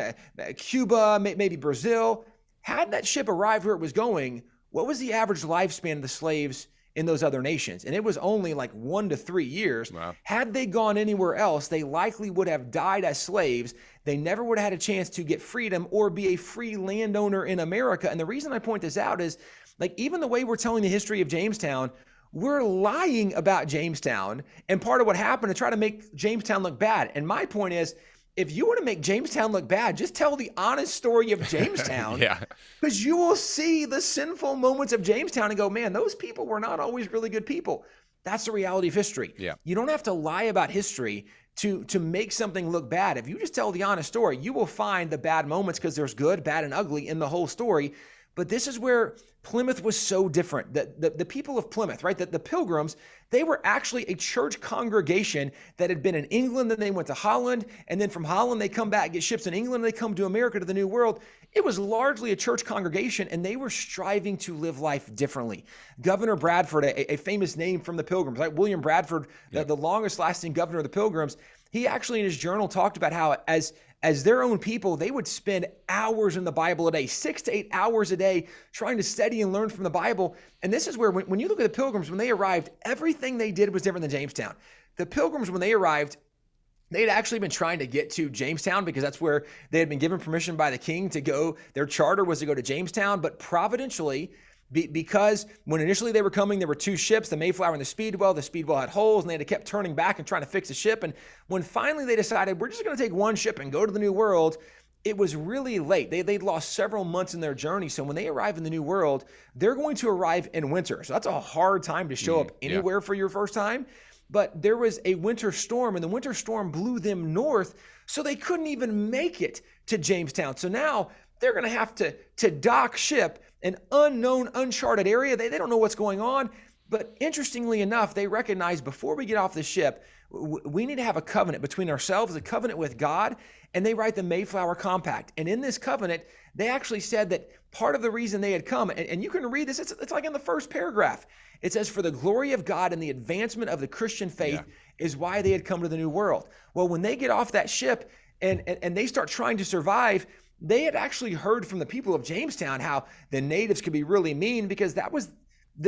Cuba, maybe Brazil. Had that ship arrived where it was going, what was the average lifespan of the slaves in those other nations? And it was only like 1 to 3 years. Wow. Had they gone anywhere else, they likely would have died as slaves. They never would have had a chance to get freedom or be a free landowner in America. And the reason I point this out is, like, even the way we're telling the history of Jamestown, we're lying about Jamestown, and part of what happened to try to make Jamestown look bad. And my point is, if you want to make Jamestown look bad, just tell the honest story of Jamestown. Yeah. Because you will see the sinful moments of Jamestown and go, man, those people were not always really good people. That's the reality of history. Yeah. You don't have to lie about history to make something look bad. If you just tell the honest story, you will find the bad moments, because there's good, bad, and ugly in the whole story. But this is where Plymouth was so different. The people of Plymouth, right? The Pilgrims, they were actually a church congregation that had been in England, then they went to Holland, and then from Holland they come back, get ships in England, and they come to America, to the New World. It was largely a church congregation, and they were striving to live life differently. Governor Bradford, a famous name from the Pilgrims, right? William Bradford, the longest lasting governor of the Pilgrims, he actually in his journal talked about how as their own people, they would spend hours in the Bible a day, 6 to 8 hours a day, trying to study and learn from the Bible. And this is where, when you look at the Pilgrims, when they arrived, everything they did was different than Jamestown. The Pilgrims, when they arrived, they'd actually been trying to get to Jamestown because that's where they had been given permission by the king to go. Their charter was to go to Jamestown, but providentially, because when initially they were coming, there were 2 ships, the Mayflower and the Speedwell. The Speedwell had holes, and they had kept turning back and trying to fix the ship. And when finally they decided, we're just going to take 1 ship and go to the New World, it was really late. They'd lost several months in their journey. So when they arrive in the New World, they're going to arrive in winter. So that's a hard time to show up anywhere for your first time. But there was a winter storm, and the winter storm blew them north, so they couldn't even make it to Jamestown. So now they're going to have to dock ship, an unknown, uncharted area. They don't know what's going on. But interestingly enough, they recognize before we get off the ship, we need to have a covenant between ourselves, a covenant with God, and they write the Mayflower Compact. And in this covenant, they actually said that part of the reason they had come, and you can read this, it's like in the first paragraph. It says, for the glory of God and the advancement of the Christian faith is why they had come to the New World. Well, when they get off that ship and they start trying to survive, they had actually heard from the people of Jamestown how the natives could be really mean, because that was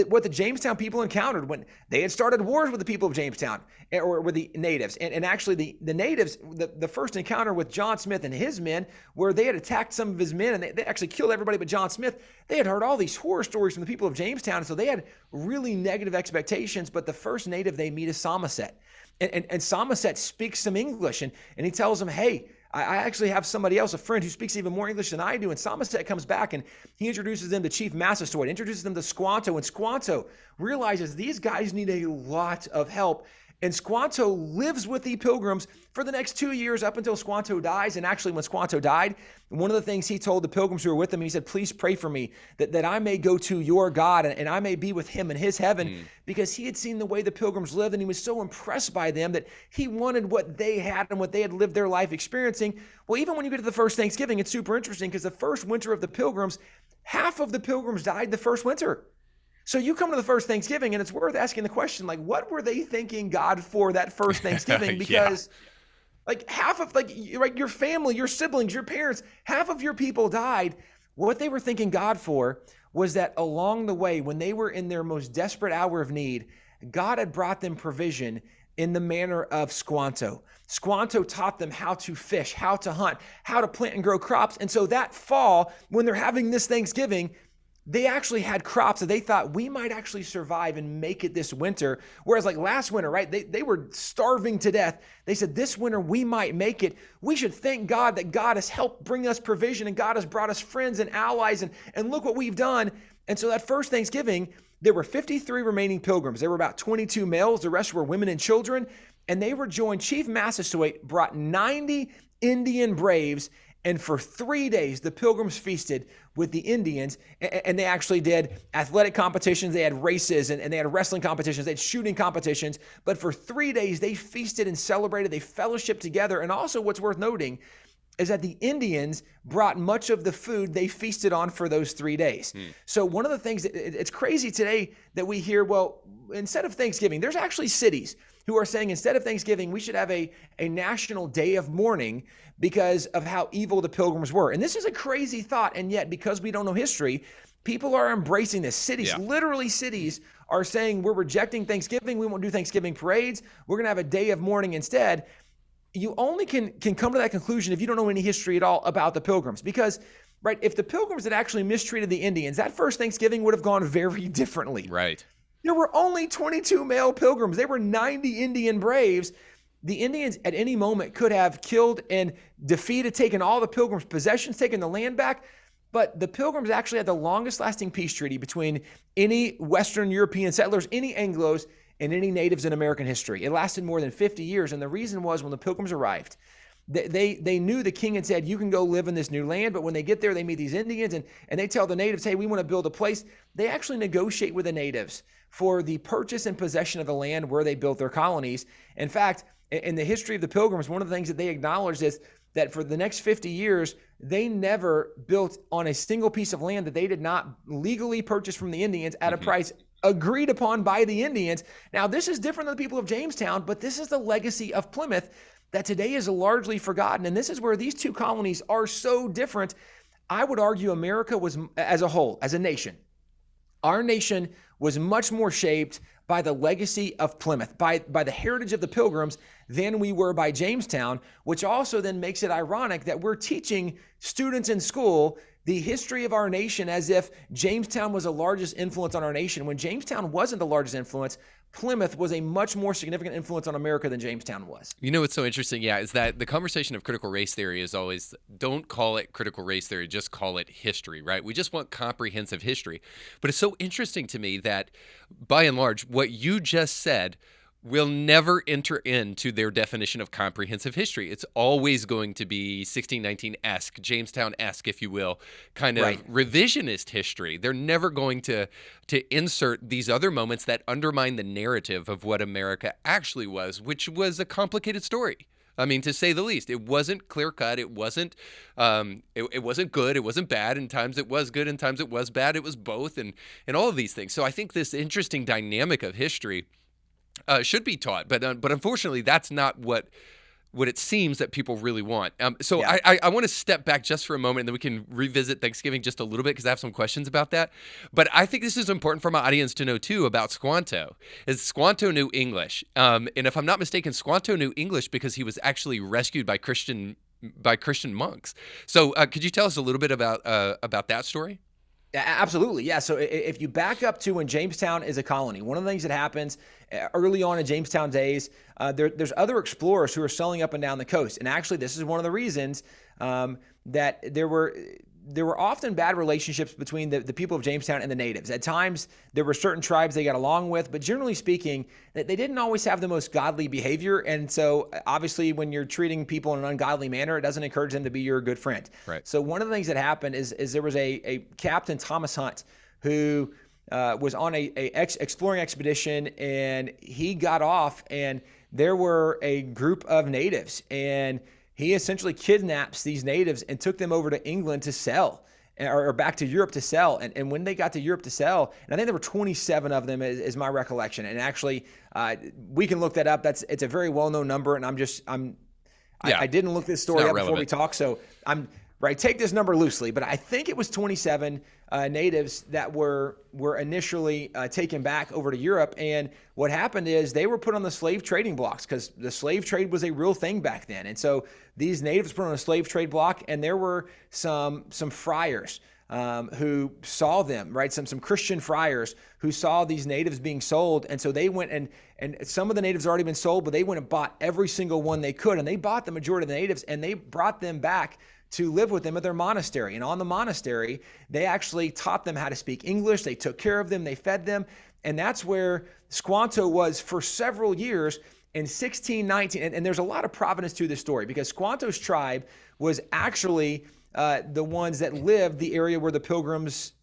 what the Jamestown people encountered when they had started wars with the people of Jamestown or with the natives. And actually the natives, the first encounter with John Smith and his men, where they had attacked some of his men and they actually killed everybody but John Smith, they had heard all these horror stories from the people of Jamestown. And so they had really negative expectations. But the first native they meet is Somerset. And Somerset speaks some English, and he tells them, hey, I actually have somebody else, a friend who speaks even more English than I do. And Somerset comes back and he introduces them to Chief Massasoit, introduces them to Squanto. And Squanto realizes these guys need a lot of help. And Squanto lives with the Pilgrims for the next 2 years up until Squanto dies. And actually, when Squanto died, one of the things he told the Pilgrims who were with him, he said, please pray for me that I may go to your God and I may be with him in his heaven, because he had seen the way the Pilgrims lived and he was so impressed by them that he wanted what they had and what they had lived their life experiencing. Well, even when you get to the first Thanksgiving, it's super interesting, because the first winter of the Pilgrims, half of the Pilgrims died the first winter. So you come to the first Thanksgiving, and it's worth asking the question, like, what were they thanking God for that first Thanksgiving? Because like half of, like, right, your family, your siblings, your parents, half of your people died. What they were thanking God for was that along the way, when they were in their most desperate hour of need, God had brought them provision in the manner of Squanto. Squanto taught them how to fish, how to hunt, how to plant and grow crops. And so that fall, when they're having this Thanksgiving, they actually had crops that they thought we might actually survive and make it this winter. Whereas like last winter, right, they were starving to death. They said, this winter we might make it. We should thank God that God has helped bring us provision and God has brought us friends and allies, and look what we've done. And so that first Thanksgiving, there were 53 remaining Pilgrims. There were about 22 males. The rest were women and children. And they were joined. Chief Massasoit brought 90 Indian braves. And for 3 days, the Pilgrims feasted with the Indians, and they actually did athletic competitions. They had races, and they had wrestling competitions. They had shooting competitions. But for 3 days, they feasted and celebrated. They fellowshiped together. And also what's worth noting is that the Indians brought much of the food they feasted on for those 3 days. So one of the things, it's crazy today that we hear, well, instead of Thanksgiving, there's actually cities who are saying instead of Thanksgiving, we should have a national day of mourning because of how evil the Pilgrims were. And this is a crazy thought. And yet, because we don't know history, people are embracing this. Cities, literally cities, are saying we're rejecting Thanksgiving. We won't do Thanksgiving parades. We're going to have a day of mourning instead. You only can come to that conclusion if you don't know any history at all about the Pilgrims. Because, right, if the Pilgrims had actually mistreated the Indians, that first Thanksgiving would have gone very differently. Right. There were only 22 male Pilgrims. There were 90 Indian braves. The Indians at any moment could have killed and defeated, taken all the Pilgrims' possessions, taken the land back. But the Pilgrims actually had the longest lasting peace treaty between any Western European settlers, any Anglos, and any natives in American history. It lasted more than 50 years. And the reason was when the Pilgrims arrived, they knew the king had said, you can go live in this new land. But when they get there, they meet these Indians and they tell the natives, hey, we want to build a place. They actually negotiate with the natives for the purchase and possession of the land where they built their colonies. In fact, in the history of the Pilgrims, one of the things that they acknowledged is that for the next 50 years, they never built on a single piece of land that they did not legally purchase from the Indians at a price agreed upon by the Indians. Now, this is different than the people of Jamestown, but this is the legacy of Plymouth that today is largely forgotten. And this is where these two colonies are so different. I would argue America was, as a whole, as a nation, our nation was much more shaped by the legacy of Plymouth, by the heritage of the Pilgrims than we were by Jamestown, which also then makes it ironic that we're teaching students in school the history of our nation as if Jamestown was the largest influence on our nation. When Jamestown wasn't the largest influence, Plymouth was a much more significant influence on America than Jamestown was. You know what's so interesting, is that the conversation of critical race theory is always, don't call it critical race theory, just call it history, right? We just want comprehensive history. But it's so interesting to me that, by and large, what you just said will never enter into their definition of comprehensive history. It's always going to be 1619-esque, Jamestown-esque, if you will, kind of Right. revisionist history. They're never going to insert these other moments that undermine the narrative of what America actually was, which was a complicated story. I mean, to say the least, it wasn't clear cut. It wasn't, it wasn't good. It wasn't bad. In times it was good. In times it was bad. It was both, and all of these things. So I think this interesting dynamic of history should be taught, but unfortunately, that's not what it seems that people really want. So Yeah. I want to step back just for a moment, and then we can revisit Thanksgiving just a little bit because I have some questions about that. But I think this is important for my audience to know too about Squanto. Is Squanto knew English, and if I'm not mistaken, Squanto knew English because he was actually rescued by Christian monks. So could you tell us a little bit about that story? Absolutely. Yeah. So if you back up to when Jamestown is a colony, one of the things that happens early on in Jamestown days, there's other explorers who are sailing up and down the coast. And actually, this is one of the reasons that there were often bad relationships between the people of Jamestown and the natives. At times, there were certain tribes they got along with, but generally speaking, they didn't always have the most godly behavior. And so obviously, when you're treating people in an ungodly manner, it doesn't encourage them to be your good friend. Right. So one of the things that happened is there was a Captain Thomas Hunt who was on a exploring expedition, and he got off, and there were a group of natives, and he essentially kidnaps these natives and took them over to England to sell, or back to Europe to sell. And when they got to Europe to sell, and I think there were 27 of them is my recollection. And actually, we can look that up. It's a very well-known number. And I didn't look this story up before we talk. So take this number loosely, but I think it was 27 natives that were initially taken back over to Europe. And what happened is they were put on the slave trading blocks because the slave trade was a real thing back then. And so these natives put on a slave trade block, and there were some friars who saw them, right? Some Christian friars who saw these natives being sold. And so they went and some of the natives had already been sold, but they went and bought every single one they could. And they bought the majority of the natives, and they brought them back to live with them at their monastery. And on the monastery, they actually taught them how to speak English. They took care of them. They fed them. And that's where Squanto was for several years in 1619. And there's a lot of provenance to this story because Squanto's tribe was actually the ones that lived the area where the Pilgrims,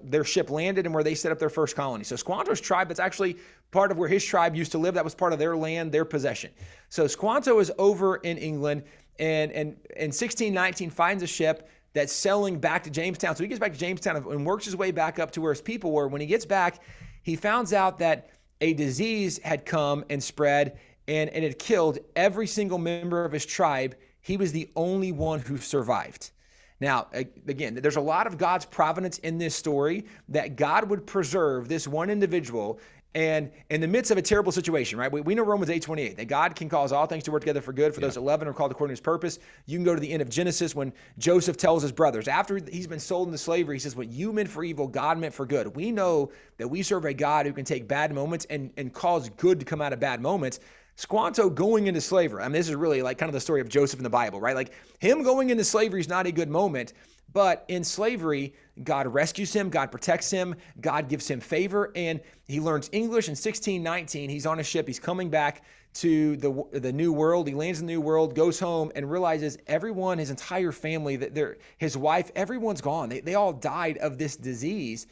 their ship landed and where they set up their first colony. So Squanto's tribe, that's actually part of where his tribe used to live. That was part of their land, their possession. So Squanto is over in England, and in 1619 finds a ship that's sailing back to Jamestown. So he gets back to Jamestown and works his way back up to where his people were. When he gets back, he finds out that a disease had come and spread, and it had killed every single member of his tribe. He was the only one who survived. Now, again, there's a lot of God's providence in this story that God would preserve this one individual. And in the midst of a terrible situation, right? We know Romans 8:28, that God can cause all things to work together for good for those that love and are called according to his purpose. You can go to the end of Genesis when Joseph tells his brothers, after he's been sold into slavery, he says, what you meant for evil, God meant for good. We know that we serve a God who can take bad moments and cause good to come out of bad moments. Squanto going into slavery, I mean, this is really like kind of the story of Joseph in the Bible, right? Like him going into slavery is not a good moment, but in slavery, God rescues him, God protects him, God gives him favor, and he learns English in 1619. He's on a ship, he's coming back to the New World. He lands in the New World, goes home, and realizes everyone, his entire family, his wife, everyone's gone. They all died of this disease.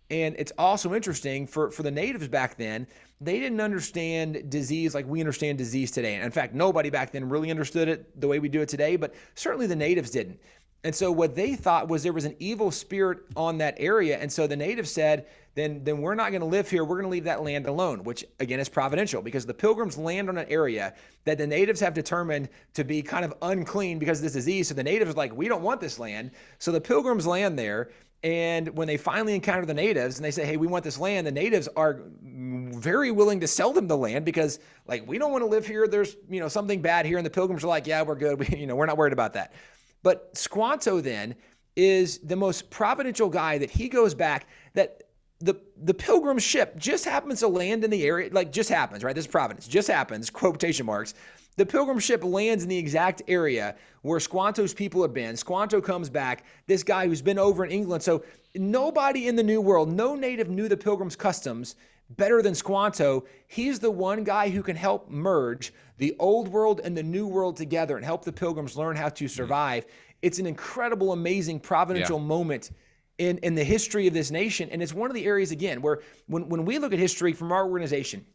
And it's also interesting for the natives back then, they didn't understand disease like we understand disease today. And in fact, nobody back then really understood it the way we do it today, but certainly the natives didn't. And so what they thought was there was an evil spirit on that area. And so the natives said, then we're not going to live here. We're going to leave that land alone, which again is providential because the Pilgrims land on an area that the natives have determined to be kind of unclean because of this disease. So the natives are like, we don't want this land. So the Pilgrims land there. And when they finally encounter the natives and they say, hey, we want this land, the natives are very willing to sell them the land because like, we don't want to live here. There's, something bad here. And the Pilgrims are like, yeah, we're good. We're not worried about that. But Squanto then is the most providential guy that he goes back that the Pilgrim ship just happens to land in the area, like just happens, right? This is Providence, just happens, quotation marks. The Pilgrim ship lands in the exact area where Squanto's people have been. Squanto comes back, this guy who's been over in England. So nobody in the New World, no native knew the Pilgrim's customs better than Squanto. He's the one guy who can help merge the old world and the new world together and help the Pilgrims learn how to survive. It's an incredible, amazing, providential moment in the history of this nation. And it's one of the areas, again, where when we look at history from our organization,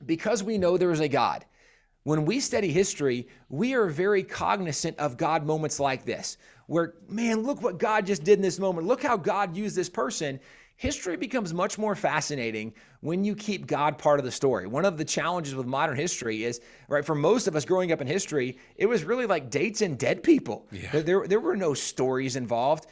because we know there is a God, when we study history, we are very cognizant of God moments like this, where, man, look what God just did in this moment. Look how God used this person. History becomes much more fascinating when you keep God part of the story. One of the challenges with modern history is, right, for most of us growing up in history, it was really like dates and dead people. Yeah. There were no stories involved.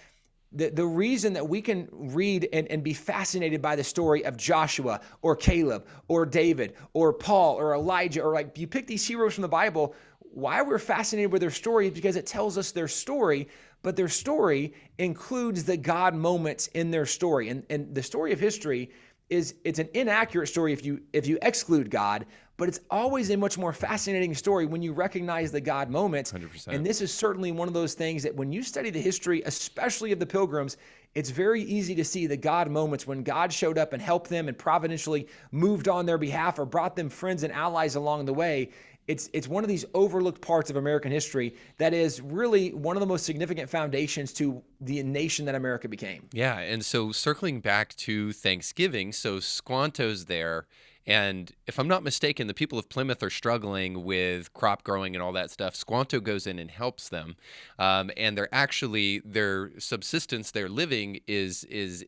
The reason that we can read and be fascinated by the story of Joshua or Caleb or David or Paul or Elijah, or like you pick these heroes from the Bible, why we're fascinated with their story is because it tells us their story, but their story includes the God moments in their story. And the story of history it's an inaccurate story if you exclude God, but it's always a much more fascinating story when you recognize the God moments. 100%. And this is certainly one of those things that when you study the history, especially of the Pilgrims, it's very easy to see the God moments when God showed up and helped them and providentially moved on their behalf or brought them friends and allies along the way. It's one of these overlooked parts of American history that is really one of the most significant foundations to the nation that America became. Yeah, and so circling back to Thanksgiving, so Squanto's there, and if I'm not mistaken, the people of Plymouth are struggling with crop growing and all that stuff. Squanto goes in and helps them, and their subsistence, their living is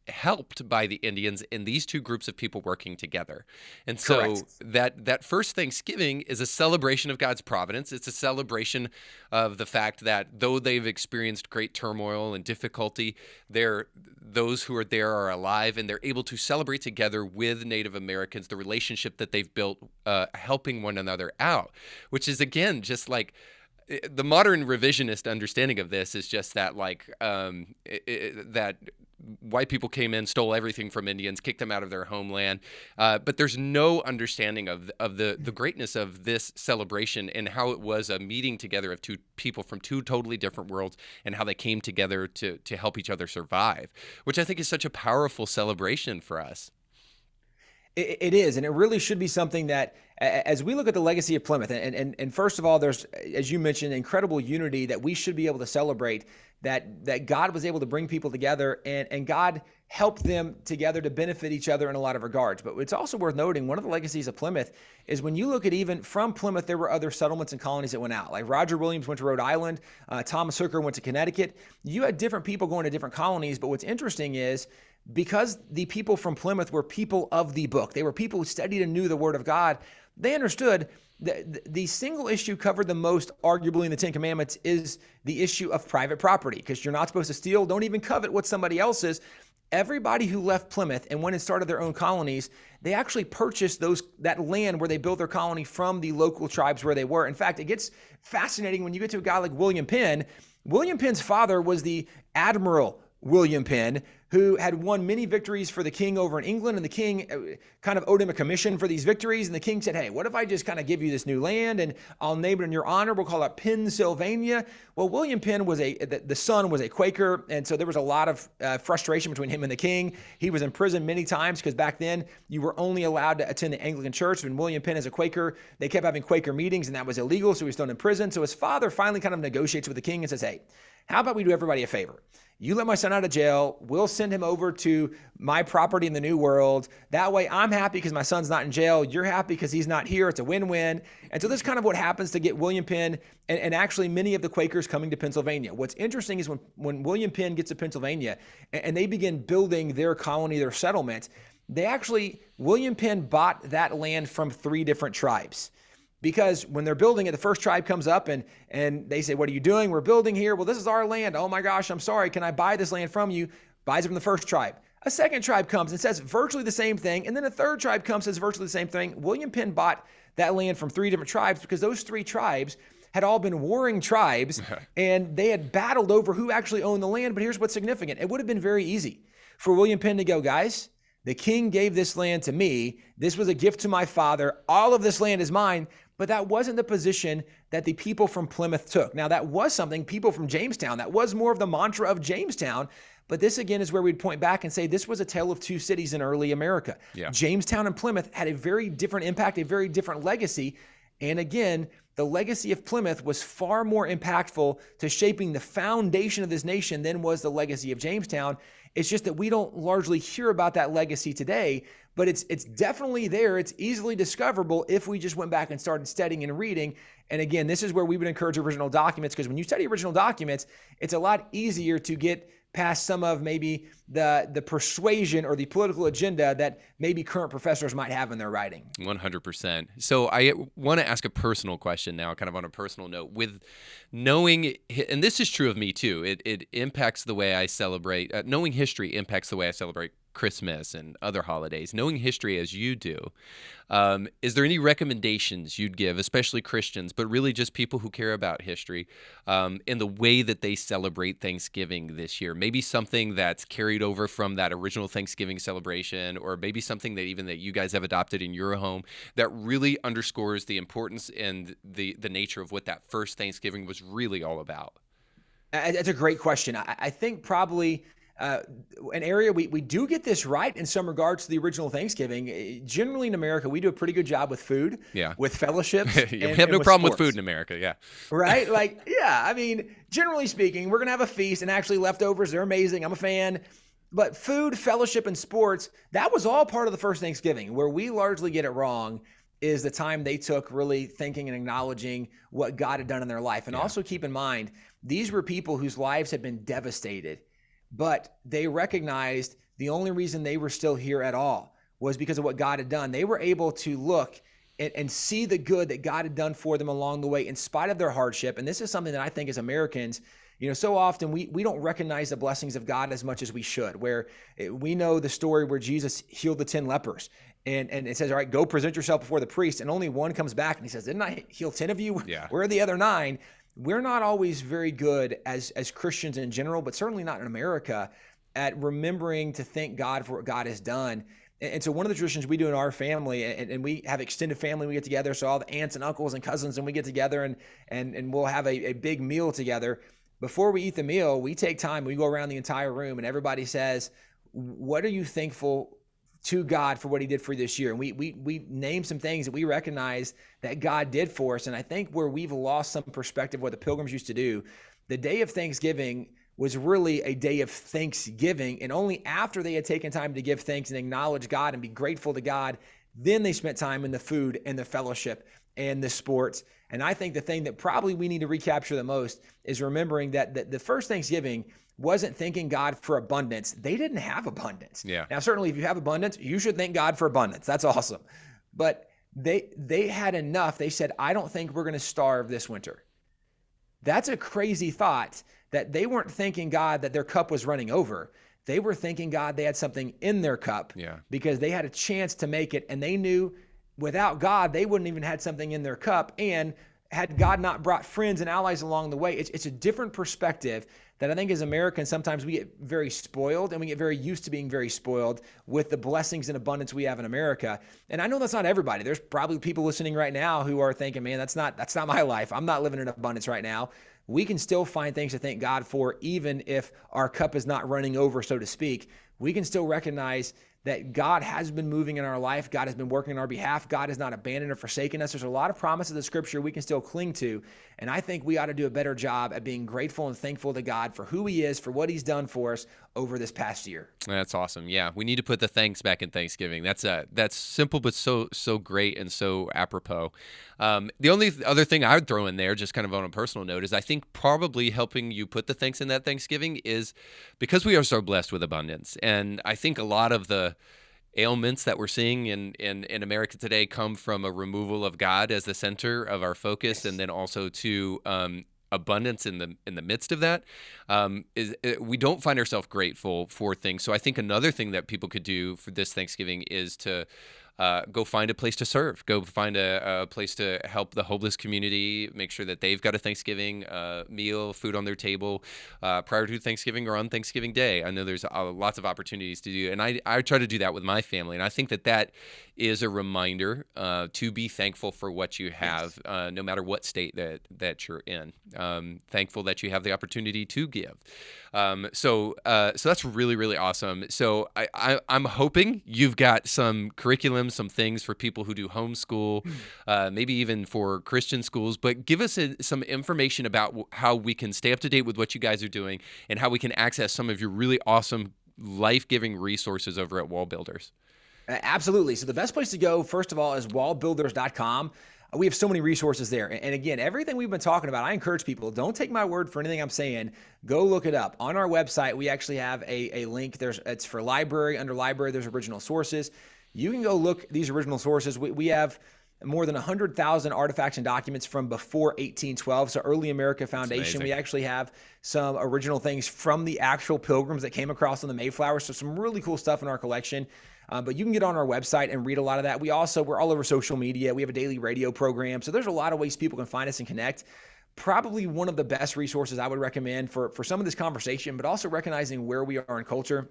helped by the Indians and these two groups of people working together. And so that first Thanksgiving is a celebration of God's providence. It's a celebration of the fact that though they've experienced great turmoil and difficulty, those who are there are alive, and they're able to celebrate together with Native Americans the relationship that they've built, helping one another out, which is, again, just like the modern revisionist understanding of this is just that, like, that white people came in, stole everything from Indians, kicked them out of their homeland. But there's no understanding of the greatness of this celebration and how it was a meeting together of two people from two totally different worlds and how they came together to help each other survive, which I think is such a powerful celebration for us. It is, and it really should be something that, as we look at the legacy of Plymouth, and first of all, there's, as you mentioned, incredible unity that we should be able to celebrate, that God was able to bring people together, and God helped them together to benefit each other in a lot of regards. But it's also worth noting, one of the legacies of Plymouth is when you look at even from Plymouth, there were other settlements and colonies that went out. Like Roger Williams went to Rhode Island, Thomas Hooker went to Connecticut. You had different people going to different colonies, but what's interesting is, because the people from Plymouth were people of the book, they were people who studied and knew the Word of God, they understood that the single issue covered the most, arguably, in the Ten Commandments is the issue of private property, because you're not supposed to steal, don't even covet what somebody else is. Everybody who left Plymouth and went and started their own colonies, they actually purchased that land where they built their colony from the local tribes where they were. In fact, it ggets fascinating when you get to a guy like William Penn. William Penn's father was the Admiral William Penn, who had won many victories for the king over in England, and the king kind of owed him a commission for these victories, and the king said, hey, what if I just kind of give you this new land, and I'll name it in your honor, we'll call it Pennsylvania. Well, William Penn was the son was a Quaker, and so there was a lot of frustration between him and the king. He was in prison many times, because back then you were only allowed to attend the Anglican church. When William Penn is a Quaker, they kept having Quaker meetings, and that was illegal, so he was thrown in prison. So his father finally kind of negotiates with the king and says, hey, how about we do everybody a favor? You let my son out of jail. We'll send him over to my property in the New World. That way I'm happy because my son's not in jail. You're happy because he's not here. It's a win-win. And so this is kind of what happens to get William Penn and actually many of the Quakers coming to Pennsylvania. What's interesting is when William Penn gets to Pennsylvania and they begin building their colony, their settlement, William Penn bought that land from 3 different tribes. Because when they're building it, the first tribe comes up and they say, what are you doing? We're building here. Well, this is our land. Oh my gosh, I'm sorry. Can I buy this land from you? Buys it from the first tribe. A second tribe comes and says virtually the same thing. And then a third tribe comes and says virtually the same thing. William Penn bought that land from 3 different tribes because those 3 tribes had all been warring tribes and they had battled over who actually owned the land. But here's what's significant. It would have been very easy for William Penn to go, guys, the king gave this land to me. This was a gift to my father. All of this land is mine. But that wasn't the position that the people from Plymouth took. Now, that was something people from Jamestown, that was more of the mantra of Jamestown. But this, again, is where we'd point back and say this was a tale of two cities in early America. Yeah. Jamestown and Plymouth had a very different impact, a very different legacy. And again, the legacy of Plymouth was far more impactful to shaping the foundation of this nation than was the legacy of Jamestown. It's just that we don't largely hear about that legacy today, but it's definitely there. It's easily discoverable if we just went back and started studying and reading. And again, this is where we would encourage original documents, because when you study original documents, it's a lot easier to get past some of maybe the persuasion or the political agenda that maybe current professors might have in their writing. 100%. So I want to ask a personal question now, kind of on a personal note. With knowing, and this is true of me too, it impacts the way I celebrate, knowing history impacts the way I celebrate Christmas and other holidays. Knowing history as you do, is there any recommendations you'd give, especially Christians, but really just people who care about history, in the way that they celebrate Thanksgiving this year? Maybe something that's carried over from that original Thanksgiving celebration, or maybe something that even that you guys have adopted in your home that really underscores the importance and the nature of what that first Thanksgiving was really all about. That's a great question. I think probably an area we do get this right in some regards to the original Thanksgiving. Generally in America, we do a pretty good job with food, with fellowships. We have no problem with food in America, yeah. Right? Like, yeah, I mean, generally speaking, we're going to have a feast, and actually leftovers, they're amazing. I'm a fan. But food, fellowship, and sports, that was all part of the first Thanksgiving. Where we largely get it wrong is the time they took really thinking and acknowledging what God had done in their life. And also keep in mind, these were people whose lives had been devastated, but they recognized the only reason they were still here at all was because of what God had done. They were able to look and see the good that God had done for them along the way in spite of their hardship. And this is something that I think as Americans, so often we don't recognize the blessings of God as much as we should, where we know the story where Jesus healed the 10 lepers. And it says, all right, go present yourself before the priest. And only one comes back and he says, didn't I heal 10 of you? Yeah. Where are the other 9? We're not always very good as Christians in general, but certainly not in America, at remembering to thank God for what God has done. And so one of the traditions we do in our family, and we have extended family, we get together, so all the aunts and uncles and cousins, and we get together and we'll have a big meal together. Before we eat the meal, we take time, we go around the entire room, and everybody says, what are you thankful to God for what he did for you this year? And we name some things that we recognize that God did for us. And I think where we've lost some perspective, what the Pilgrims used to do, the day of Thanksgiving was really a day of thanksgiving. And only after they had taken time to give thanks and acknowledge God and be grateful to God, then they spent time in the food and the fellowship and the sports. And I think the thing that probably we need to recapture the most is remembering that the first Thanksgiving wasn't thanking God for abundance. They didn't have abundance. Yeah. Now, certainly if you have abundance, you should thank God for abundance. That's awesome. But they had enough. They said, I don't think we're going to starve this winter. That's a crazy thought, that they weren't thanking God that their cup was running over. They were thanking God they had something in their cup because they had a chance to make it. And they knew without God, they wouldn't even had something in their cup. And had God not brought friends and allies along the way, it's a different perspective that I think as Americans, sometimes we get very spoiled, and we get very used to being very spoiled with the blessings and abundance we have in America. And I know that's not everybody. There's probably people listening right now who are thinking, man, that's not my life. I'm not living in abundance right now. We can still find things to thank God for, even if our cup is not running over, so to speak. We can still recognize that God has been moving in our life. God has been working on our behalf. God has not abandoned or forsaken us. There's a lot of promises of the scripture we can still cling to. And I think we ought to do a better job at being grateful and thankful to God for who he is, for what he's done for us over this past year. That's awesome. Yeah, we need to put the thanks back in Thanksgiving. That's simple, but so great and so apropos. The only other thing I would throw in there, just kind of on a personal note, is I think probably helping you put the thanks in that Thanksgiving is because we are so blessed with abundance. And I think a lot of the ailments that we're seeing in America today come from a removal of God as the center of our focus, and then also to abundance in the midst of that. We don't find ourselves grateful for things. So I think another thing that people could do for this Thanksgiving is to go find a place to serve. Go find a place to help the homeless community, make sure that they've got a Thanksgiving meal, food on their table prior to Thanksgiving or on Thanksgiving Day. I know there's lots of opportunities to do, and I try to do that with my family. And I think that is a reminder to be thankful for what you have, no matter what state that you're in. Thankful that you have the opportunity to give. So that's really, really awesome. So I'm hoping you've got some curriculum, some things for people who do homeschool, maybe even for Christian schools, but give us some information about how we can stay up to date with what you guys are doing and how we can access some of your really awesome life-giving resources over at WallBuilders. Absolutely. So the best place to go, first of all, is wallbuilders.com. We have so many resources there. And again, everything we've been talking about, I encourage people, don't take my word for anything I'm saying. Go look it up. On our website, we actually have a link. It's for library. Under library, there's original sources. You can go look these original sources. We have more than 100,000 artifacts and documents from before 1812. So early America Foundation. We actually have some original things from the actual Pilgrims that came across on the Mayflower. So some really cool stuff in our collection. But you can get on our website and read a lot of that. We're all over social media. We have a daily radio program. So there's a lot of ways people can find us and connect. Probably one of the best resources I would recommend for some of this conversation, but also recognizing where we are in culture.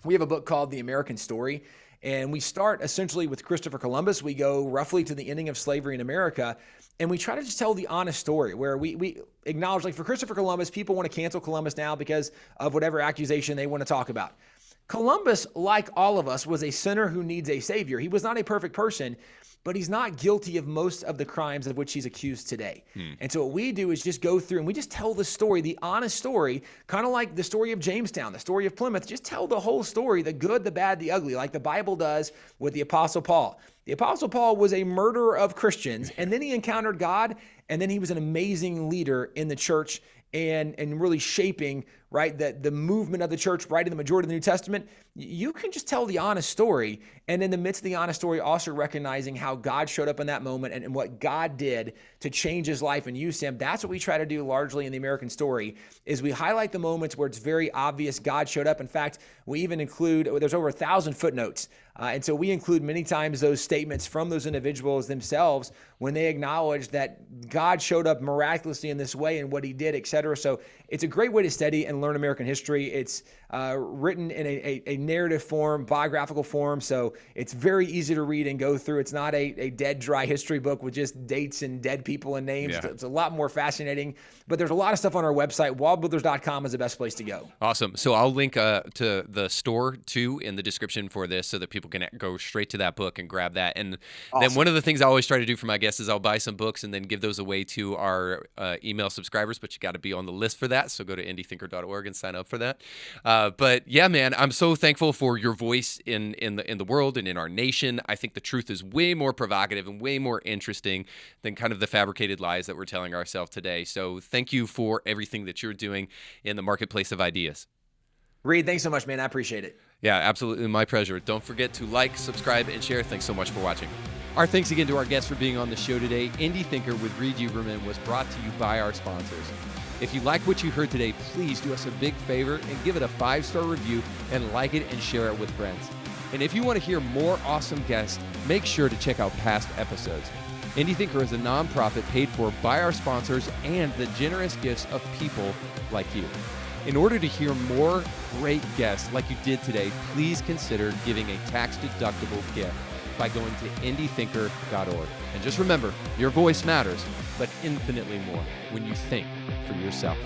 We have a book called The American Story. And we start essentially with Christopher Columbus. We go roughly to the ending of slavery in America. And we try to just tell the honest story where we acknowledge, like for Christopher Columbus, people want to cancel Columbus now because of whatever accusation they want to talk about. Columbus, like all of us, was a sinner who needs a savior. He was not a perfect person, but he's not guilty of most of the crimes of which he's accused today. And so what we do is just go through and we just tell the story, the honest story, kind of like the story of Jamestown, the story of Plymouth. Just tell the whole story, the good, the bad, the ugly, like the Bible does with the Apostle Paul. The Apostle Paul was a murderer of Christians, and then he encountered God, and then he was an amazing leader in the church and really shaping, right, the movement of the church, writing the majority of the New Testament. You can just tell the honest story, and in the midst of the honest story, also recognizing how God showed up in that moment and what God did to change his life and use him. That's what we try to do largely in the American Story, is we highlight the moments where it's very obvious God showed up. In fact, we even include, there's over 1,000 footnotes. And so we include many times those statements from those individuals themselves when they acknowledge that God showed up miraculously in this way and what he did, et cetera. So it's a great way to study and learn American history. It's written in a narrative form, biographical form. So it's very easy to read and go through. It's not a dead, dry history book with just dates and dead people and names. Yeah. It's a lot more fascinating. But there's a lot of stuff on our website. Wallbuilders.com is the best place to go. Awesome. So I'll link to the store, too, in the description for this so that people can go straight to that book and grab that. And then one of the things I always try to do for my guests is I'll buy some books and then give those away to our email subscribers, but you got to be on the list for that. So go to indiethinker.org and sign up for that. But yeah, man, I'm so thankful for your voice in the world and in our nation. I think the truth is way more provocative and way more interesting than kind of the fabricated lies that we're telling ourselves today. So thank you for everything that you're doing in the marketplace of ideas. Reed, thanks so much, man. I appreciate it. Yeah, absolutely. My pleasure. Don't forget to like, subscribe, and share. Thanks so much for watching. Our thanks again to our guests for being on the show today. Indie Thinker with Reed Uberman was brought to you by our sponsors. If you like what you heard today, please do us a big favor and give it a 5-star review and like it and share it with friends. And if you want to hear more awesome guests, make sure to check out past episodes. Indie Thinker is a nonprofit paid for by our sponsors and the generous gifts of people like you. In order to hear more great guests like you did today, please consider giving a tax-deductible gift by going to indiethinker.org. And just remember, your voice matters, but infinitely more when you think for yourself.